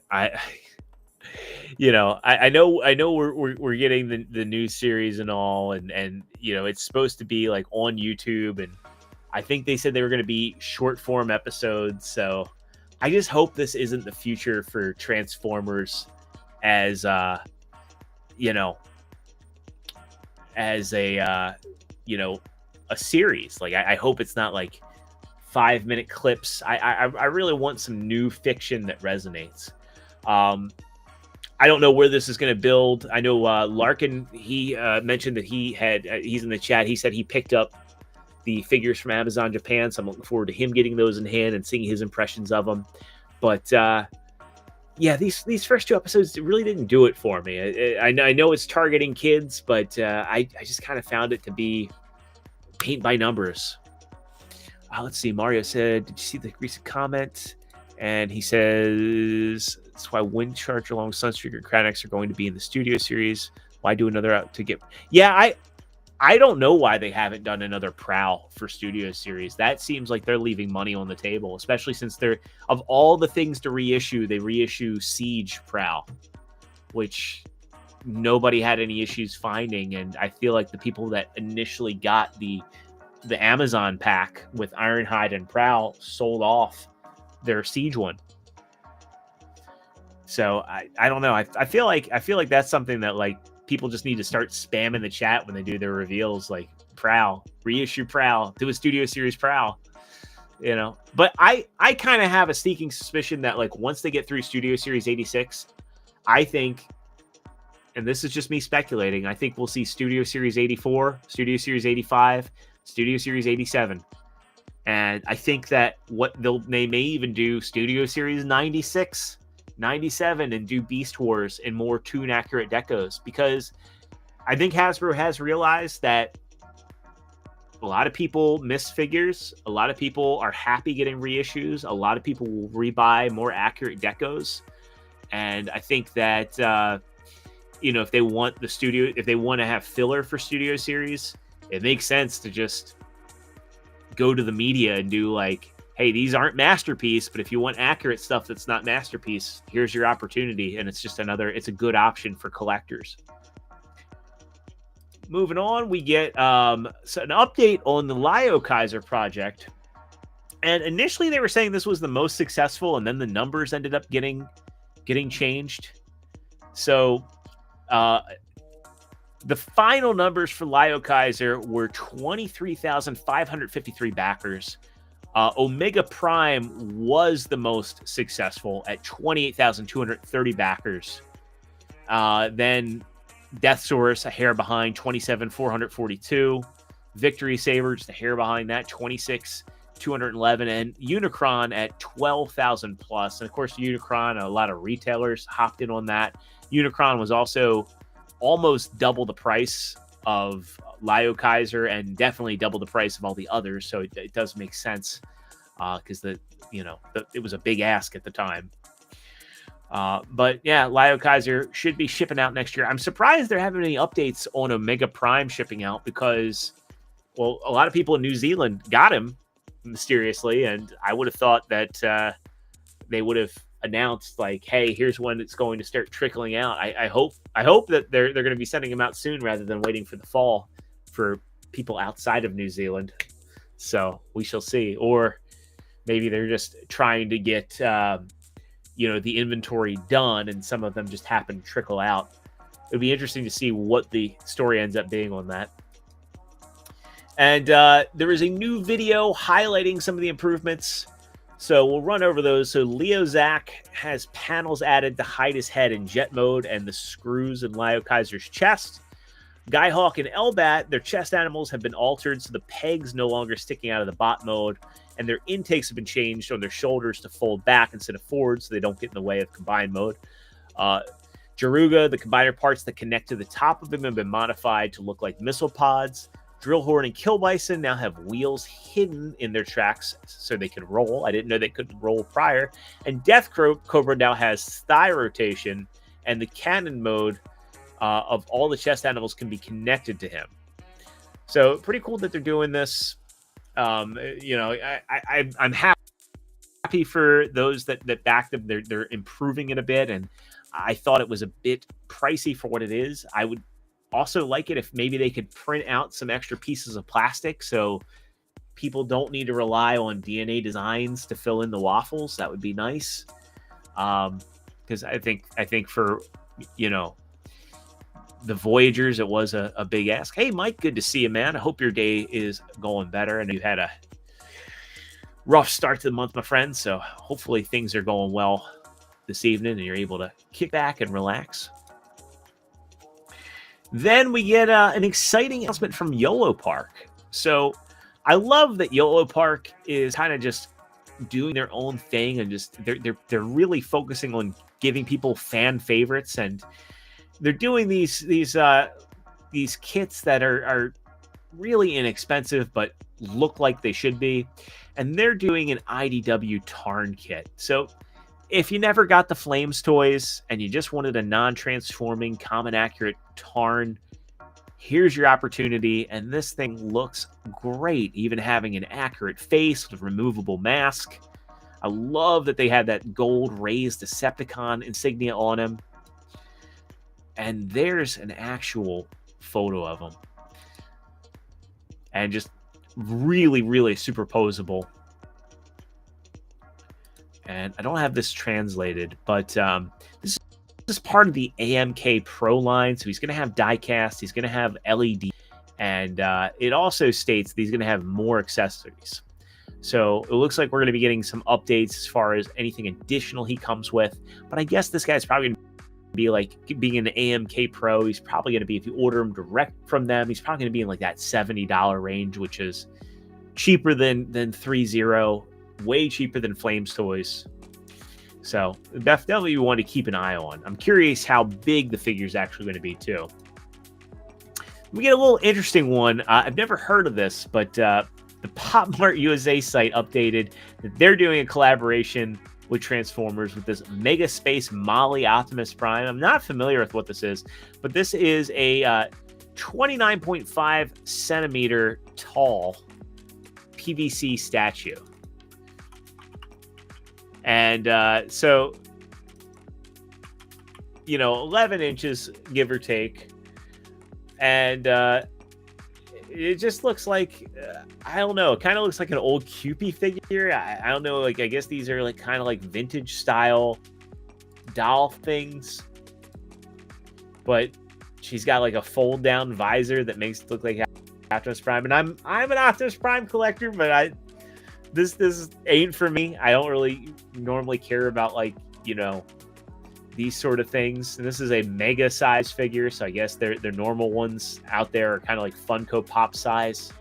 I know we're getting the new series and all, and it's supposed to be like on YouTube, and I think they said they were going to be short form episodes. So I just hope this isn't the future for Transformers as a series. Like I hope it's not like 5-minute clips. I really want some new fiction that resonates. I don't know where this is going to build. I know Larkin, he mentioned that he's in the chat. He said he picked up the figures from Amazon Japan, so I'm looking forward to him getting those in hand and seeing his impressions of them. But yeah, these first 2 episodes really didn't do it for me. I know it's targeting kids, but I just kind of found it to be paint by numbers. Let's see. Mario said, "Did you see the recent comment?" And he says, "That's why Wind Charger along Sunstreaker and Cranex are going to be in the Studio Series. Why do another out to get?" Yeah, I don't know why they haven't done another Prowl for Studio Series. That seems like they're leaving money on the table, especially since they're, of all the things to reissue, they reissue Siege Prowl, which nobody had any issues finding. And I feel like the people that initially got the Amazon pack with Ironhide and Prowl sold off their Siege one. So I don't know. I feel like that's something that like people just need to start spamming the chat when they do their reveals, like Prowl, reissue Prowl, do a Studio Series Prowl, you know. But I kind of have a sneaking suspicion that like once they get through Studio Series 86, I think, and this is just me speculating, I think we'll see Studio Series 84, Studio Series 85, Studio Series 87. And I think that they may even do Studio Series 96, 97 and do Beast Wars in more tune accurate decos, because I think Hasbro has realized that a lot of people miss figures. A lot of people are happy getting reissues. A lot of people will rebuy more accurate decos. And I think that, if they want if they want to have filler for Studio Series, it makes sense to just go to the media and do like, hey, these aren't Masterpiece, but if you want accurate stuff that's not Masterpiece, here's your opportunity. And it's just it's a good option for collectors. Moving on, we get an update on the Lio Kaiser project. And initially they were saying this was the most successful, and then the numbers ended up getting changed. So the final numbers for Lio Kaiser were 23,553 backers. Omega Prime was the most successful at 28,230 backers. Then Death Source, a hair behind, 27,442. Victory Saber, just a hair behind that, 26,211. And Unicron at 12,000 plus. And of course, Unicron, a lot of retailers hopped in on that. Unicron was also almost double the price of Lio Kaiser and definitely double the price of all the others. So it does make sense because it was a big ask at the time. But yeah, Lio Kaiser should be shipping out next year. I'm surprised there haven't been any updates on Omega Prime shipping out because, well, a lot of people in New Zealand got him mysteriously, and I would have thought that they would have announced like, hey, here's when it's going to start trickling out. I hope that they're going to be sending them out soon rather than waiting for the fall for people outside of New Zealand. So we shall see. Or maybe they're just trying to get the inventory done, and some of them just happen to trickle out. It'd be interesting to see what the story ends up being on that. And there is a new video highlighting some of the improvements. So we'll run over those. So Leo Zach has panels added to hide his head in jet mode and the screws in Lio Kaiser's chest. Skyhawk and Elbat, their chest animals have been altered, so the pegs no longer sticking out of the bot mode, and their intakes have been changed on their shoulders to fold back instead of forward so they don't get in the way of combined mode. Jaruga, the combiner parts that connect to the top of him have been modified to look like missile pods. Drillhorn and Killbison now have wheels hidden in their tracks so they can roll. I didn't know they couldn't roll prior. And Death Cobra now has thigh rotation, and the cannon mode of all the chest animals can be connected to him. So pretty cool that they're doing this. I'm happy for those that back them. They're improving it a bit, and I thought it was a bit pricey for what it is. I would also like it if maybe they could print out some extra pieces of plastic so people don't need to rely on DNA designs to fill in the waffles. That would be nice. Because I think for the Voyagers, it was a big ask. Hey, Mike, good to see you, man. I hope your day is going better. And you had a rough start to the month, my friend. So hopefully things are going well this evening and you're able to kick back and relax. Then we get an exciting announcement from YOLO Park. So I love that YOLO Park is kind of just doing their own thing, and just they're really focusing on giving people fan favorites, and they're doing these kits that are really inexpensive but look like they should be, and they're doing an IDW Tarn kit. So if you never got the Flames toys and you just wanted a non-transforming common accurate Tarn, here's your opportunity. And this thing looks great, even having an accurate face with a removable mask. I love that they had that gold raised Decepticon insignia on him. And there's an actual photo of him. And just really, really superposable. And I don't have this translated, but this is part of the AMK Pro line. So he's going to have diecast, he's going to have LED, and it also states that he's going to have more accessories. So it looks like we're going to be getting some updates as far as anything additional he comes with. But I guess this guy's probably going to be like, being an AMK Pro, he's probably going to be, if you order him direct from them, he's probably going to be in like that $70 range, which is cheaper than 3.0. Way cheaper than Flames toys. So definitely one to keep an eye on. I'm curious how big the figure is actually going to be too. We get a little interesting one. I've never heard of this, but the Pop Mart USA site updated that they're doing a collaboration with Transformers with this Mega Space Molly Optimus Prime. I'm not familiar with what this is, but this is a 29.5 centimeter tall PVC statue. And so, 11 inches, give or take. And it just looks like, I don't know, it kind of looks like an old Cupid figure. I don't know, like, I guess these are like kind of like vintage style doll things. But she's got like a fold down visor that makes it look like Optimus Prime. And I'm an Optimus Prime collector, but this ain't for me. I don't really normally care about, like, these sort of things. And this is a mega size figure, so I guess their normal ones out there are kind of like Funko Pop size.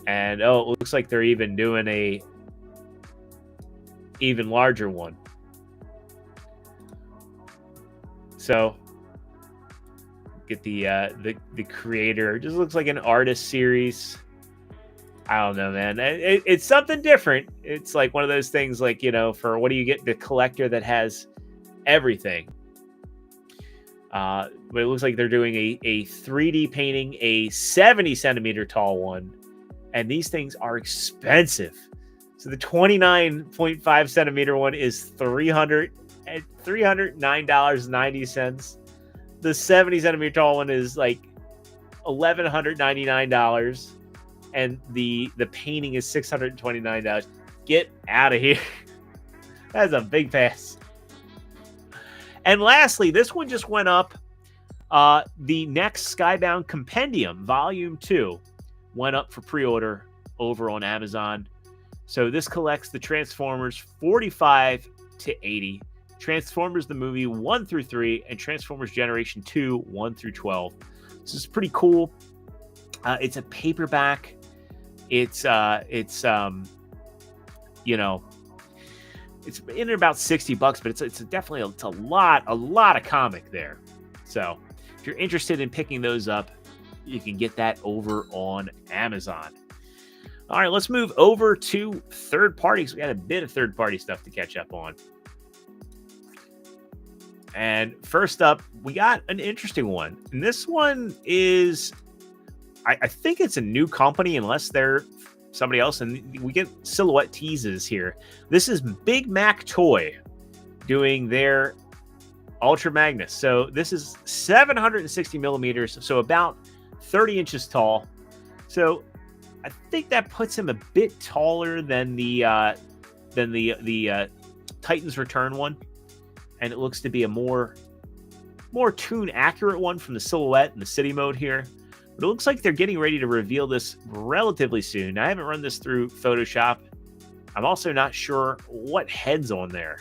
And it looks like they're even doing a even larger one. So get the creator. It just looks like an artist series. I don't know, man. It's something different. It's like one of those things, like, for what do you get? The collector that has everything. But it looks like they're doing a 3D painting, a 70 centimeter tall one. And these things are expensive. So the 29.5 centimeter one is $309.90. The 70 centimeter tall one is like $1,199. And the painting is $629. Get out of here. That's a big pass. And lastly, this one just went up. The next Skybound Compendium, Volume 2, went up for pre-order over on Amazon. So this collects the Transformers 45 to 80, Transformers the movie 1 through 3, and Transformers Generation 2 1 through 12. This is pretty cool. It's a paperback. It's it's in about $60, but it's definitely a lot of comic there. So if you're interested in picking those up, you can get that over on Amazon. All right, let's move over to third parties. We got a bit of third party stuff to catch up on. And first up, we got an interesting one. And this one is, I think it's a new company, unless they're somebody else. And we get silhouette teases here. This is Big Mac Toy doing their Ultra Magnus. So this is 760 millimeters, so about 30 inches tall. So I think that puts him a bit taller than the Titans Return one. And it looks to be a more tune accurate one from the silhouette and the city mode here. But it looks like they're getting ready to reveal this relatively soon. I haven't run this through Photoshop, I'm also not sure what head's on there.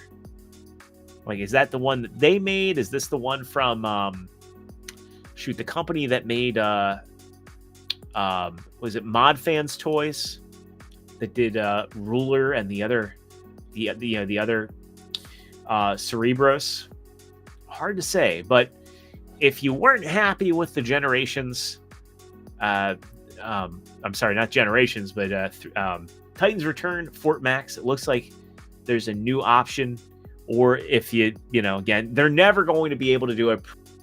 Like, is that the one that they made? Is this the one from the company that made was it Mod Fans Toys that did Ruler and the other Cerebros? Hard to say, but if you weren't happy with the Generations, I'm sorry, not Generations, but Titans Return Fort Max, it looks like there's a new option. Or if again, they're never going to be able to do a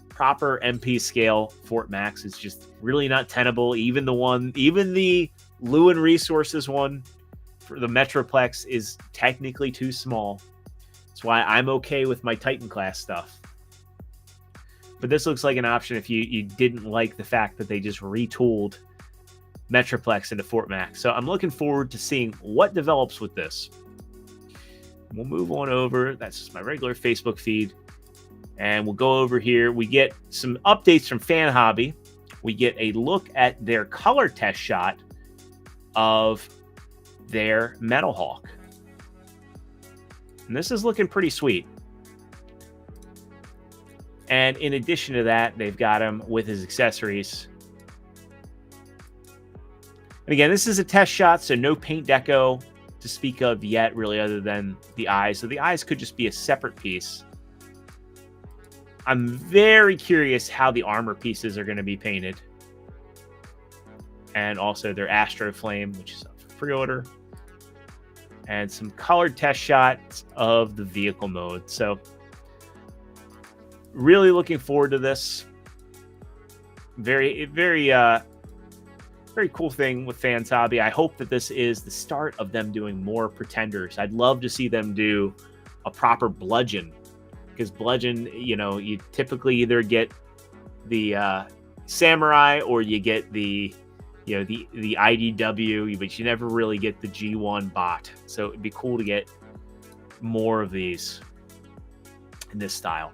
proper MP scale Fort Max. It's just really not tenable. Even the Lewin Resources one for the Metroplex is technically too small. That's why I'm okay with my Titan class stuff. But this looks like an option if you didn't like the fact that they just retooled Metroplex into Fort Max. So I'm looking forward to seeing what develops with this. We'll move on over. That's just my regular Facebook feed. And we'll go over here. We get some updates from Fan Hobby. We get a look at their color test shot of their Metal Hawk. And this is looking pretty sweet. And in addition to that, they've got him with his accessories. And again, this is a test shot, so no paint deco to speak of yet, really, other than the eyes. So the eyes could just be a separate piece. I'm very curious how the armor pieces are going to be painted. And also their Astro Flame, which is up for pre-order. And some colored test shots of the vehicle mode. So really looking forward to this. Very cool thing with Fans Hobby. I hope that this is the start of them doing more Pretenders. I'd love to see them do a proper Bludgeon, because Bludgeon, you typically either get the Samurai or you get the IDW, but you never really get the G1 bot. So it'd be cool to get more of these in this style.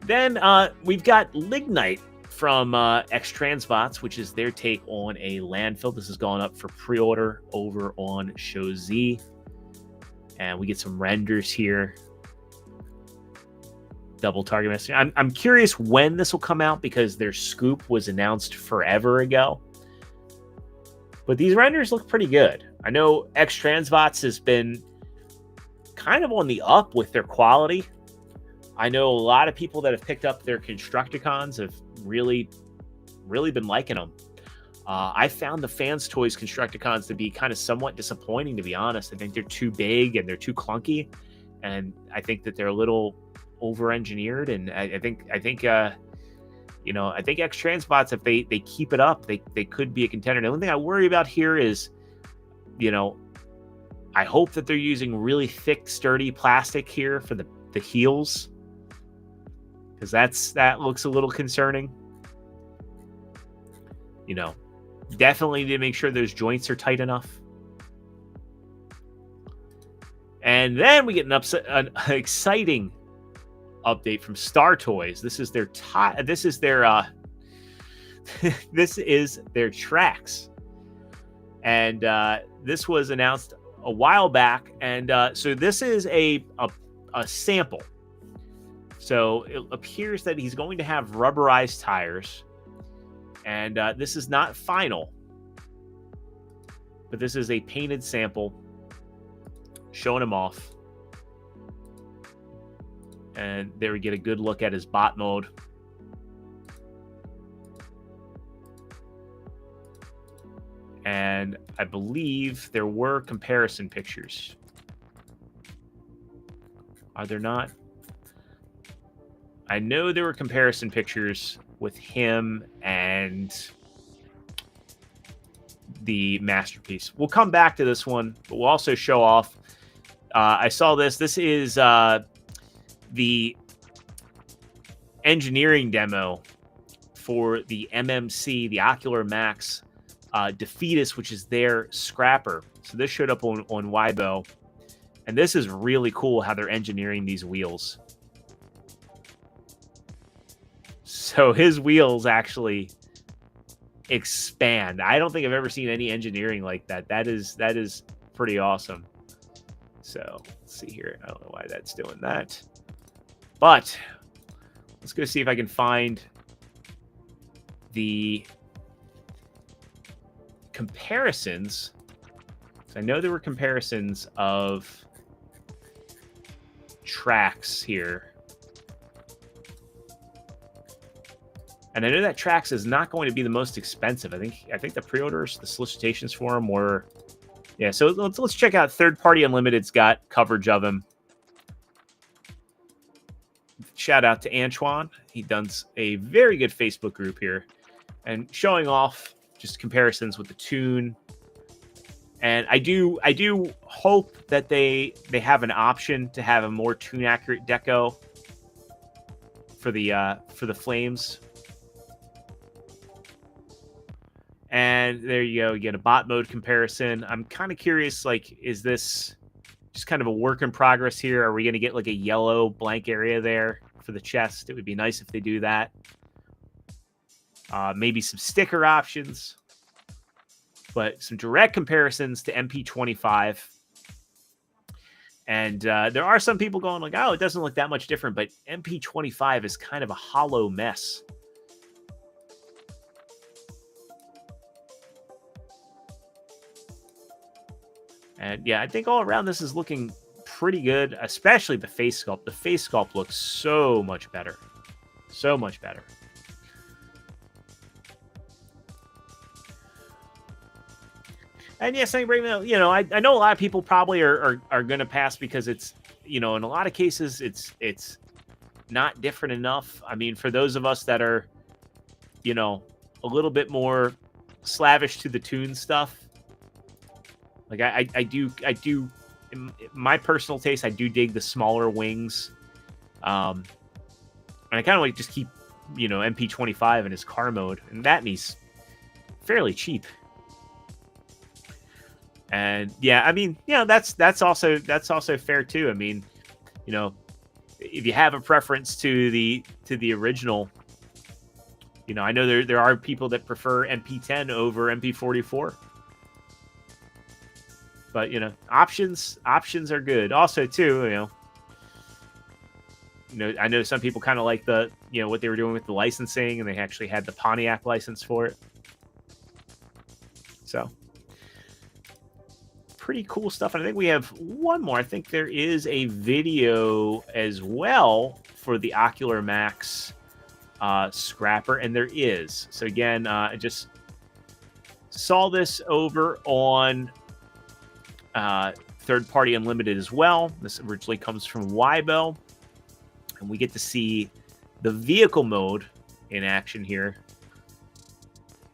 Then we've got Lignite from X-Transbots, which is their take on a landfill. This has gone up for pre-order over on Show Z. And we get some renders here. Double target message. I'm curious when this will come out, because their scoop was announced forever ago. But these renders look pretty good. I know X-Transbots has been kind of on the up with their quality. I know a lot of people that have picked up their Constructicons have really been liking them. I found the Fans Toys Constructicons to be kind of somewhat disappointing, to be honest. I think they're too big and they're too clunky, and I think that they're a little over-engineered. And I think X-Transbots, if they keep it up, they could be a contender. The only thing I worry about here is, I hope that they're using really thick, sturdy plastic here for the heels, because that looks a little concerning. Definitely need to make sure those joints are tight enough. And then we get an exciting update from Star Toys. This is their this is their tracks, and this was announced a while back. And so this is a sample. So it appears that he's going to have rubberized tires. And this is not final, but this is a painted sample showing him off. And there we get a good look at his bot mode. And I believe there were comparison pictures. Are there not? I know there were comparison pictures with him and the Masterpiece. We'll come back to this one, but we'll also show off. I saw this. This is the engineering demo for the MMC, the Ocular Max Defeatus, which is their scrapper. So this showed up on Weibo. And this is really cool how they're engineering these wheels. So his wheels actually expand. I don't think I've ever seen any engineering like that. That is pretty awesome. So let's see here. I don't know why that's doing that, but let's go see if I can find the comparisons. So I know there were comparisons of tracks here. And I know that tracks is not going to be the most expensive. I think the pre-orders, the solicitations for them were, yeah. So let's check out Third Party Unlimited's got coverage of him. Shout out to Antoine. He does a very good Facebook group here and showing off just comparisons with the tune. And I do hope that they have an option to have a more tune accurate deco for the Flames. And there you go. You get a bot mode comparison. I'm kind of curious, like, is this just kind of a work in progress here? Are we going to get like a yellow blank area there for the chest? It would be nice if they do that. Maybe some sticker options, but some direct comparisons to MP25. And there are some people going like, oh, it doesn't look that much different, but MP25 is kind of a hollow mess. And yeah, I think all around this is looking pretty good, especially the face sculpt. The face sculpt looks so much better. So much better. And yes, I know a lot of people probably are going to pass because it's, in a lot of cases, it's not different enough. I mean, for those of us that are, a little bit more slavish to the tune stuff, like I do, in my personal taste, I do dig the smaller wings. And I kind of like just keep, MP25 in his car mode, and that means fairly cheap. And yeah, I mean, that's also fair too. I mean, if you have a preference to the original, I know there are people that prefer MP10 over MP44. But options are good. Also, too, I know some people kind of like the what they were doing with the licensing, and they actually had the Pontiac license for it. So, pretty cool stuff. And I think we have one more. I think there is a video as well for the Ocular Max scrapper, and there is. So again, I just saw this over on Third Party Unlimited as well. This originally comes from Weibo, and we get to see the vehicle mode in action here.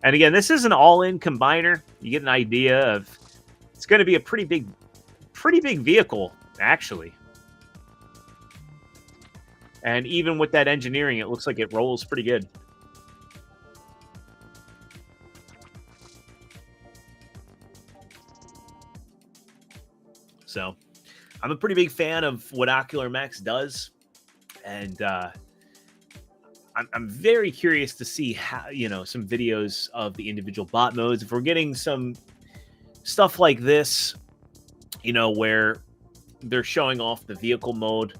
And again, this is an all-in combiner. You get an idea of it's going to be a pretty big vehicle, actually. And even with that engineering, it looks like it rolls pretty good. So I'm a pretty big fan of what Ocular Max does. And I'm very curious to see how, some videos of the individual bot modes. If we're getting some stuff like this, where they're showing off the vehicle mode,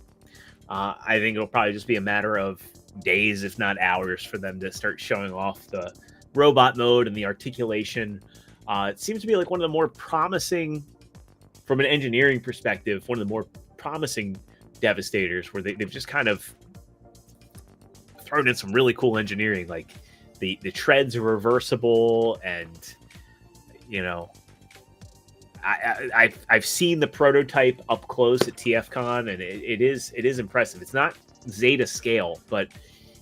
I think it'll probably just be a matter of days, if not hours, for them to start showing off the robot mode and the articulation. It seems to be like one of the more promising, from an engineering perspective, one of the more promising Devastators, where they've just kind of thrown in some really cool engineering, like the treads are reversible, and I've seen the prototype up close at TFCon, and it is impressive. It's not Zeta scale, but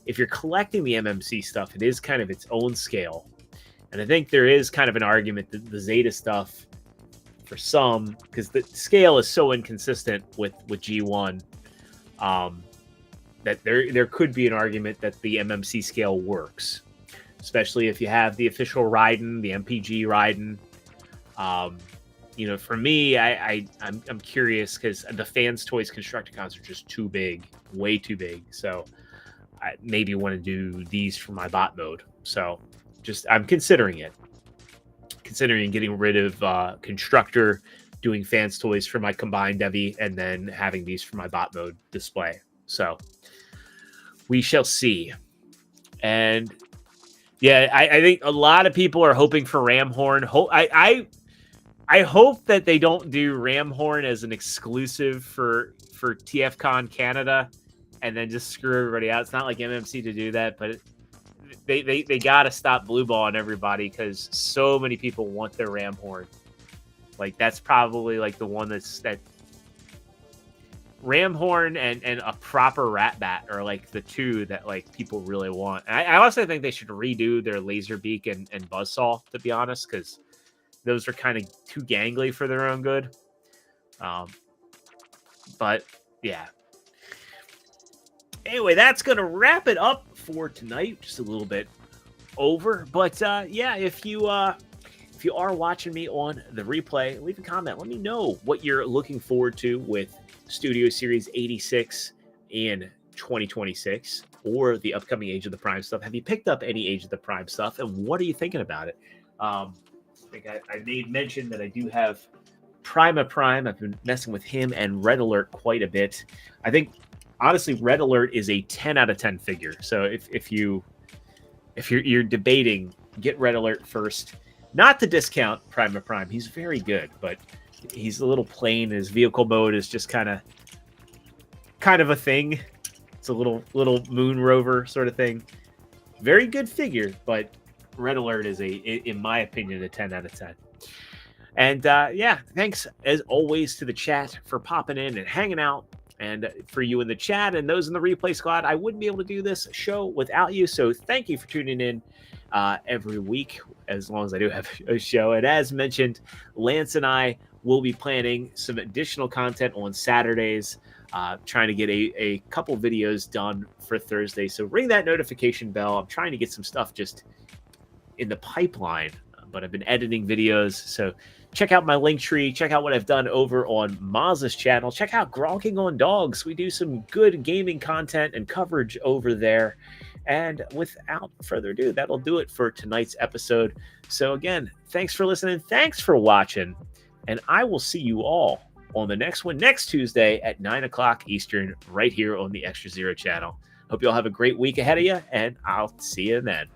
if you're collecting the MMC stuff, it is kind of its own scale. And I think there is kind of an argument that the Zeta stuff, for some, because the scale is so inconsistent with G1, that there could be an argument that the MMC scale works, especially if you have the official Raiden, the MPG Raiden. For me, I'm curious because the Fans Toys Constructicons are just too big, way too big. So I maybe want to do these for my bot mode. So I'm considering getting rid of Constructor, doing fans toys for my combined Devi and then having these for my bot mode display. So we shall see. And yeah, I think a lot of people are hoping for Ramhorn. I hope that they don't do Ramhorn as an exclusive for TFCon Canada and then just screw everybody out. It's not like MMC to do that, but they got to stop blue ball on everybody because so many people want their Ramhorn. Like, that's probably like the one that Ramhorn and a proper Rat Bat are like the two that like people really want. And I also think they should redo their Laserbeak and Buzzsaw, to be honest, because those are kind of too gangly for their own good. But yeah. Anyway, that's going to wrap it up for tonight. Just a little bit over. But yeah, if you are watching me on the replay, leave a comment. Let me know what you're looking forward to with Studio Series 86 in 2026 or the upcoming Age of the Prime stuff. Have you picked up any Age of the Prime stuff, and what are you thinking about it? I think I made mention that I do have Prima Prime. I've been messing with him and Red Alert quite a bit. I think, honestly, Red Alert is a 10 out of 10 figure. So if you're debating, get Red Alert first. Not to discount Prima Prime. He's very good, but he's a little plain. His vehicle mode is just kind of a thing. It's a little moon rover sort of thing. Very good figure, but Red Alert is in my opinion, a 10 out of 10. And yeah, thanks as always to the chat for popping in and hanging out. And for you in the chat and those in the replay squad, I wouldn't be able to do this show without you. So thank you for tuning in every week, as long as I do have a show. And as mentioned, Lance and I will be planning some additional content on Saturdays, trying to get a couple videos done for Thursday. So ring that notification bell. I'm trying to get some stuff just in the pipeline, but I've been editing videos. So check out my link tree. Check out what I've done over on Maz's channel. Check out Gronking on Dogs. We do some good gaming content and coverage over there. And without further ado, that'll do it for tonight's episode. So again, thanks for listening. Thanks for watching. And I will see you all on the next one next Tuesday at 9 o'clock Eastern, right here on the Extra Zero channel. Hope you all have a great week ahead of you, and I'll see you then.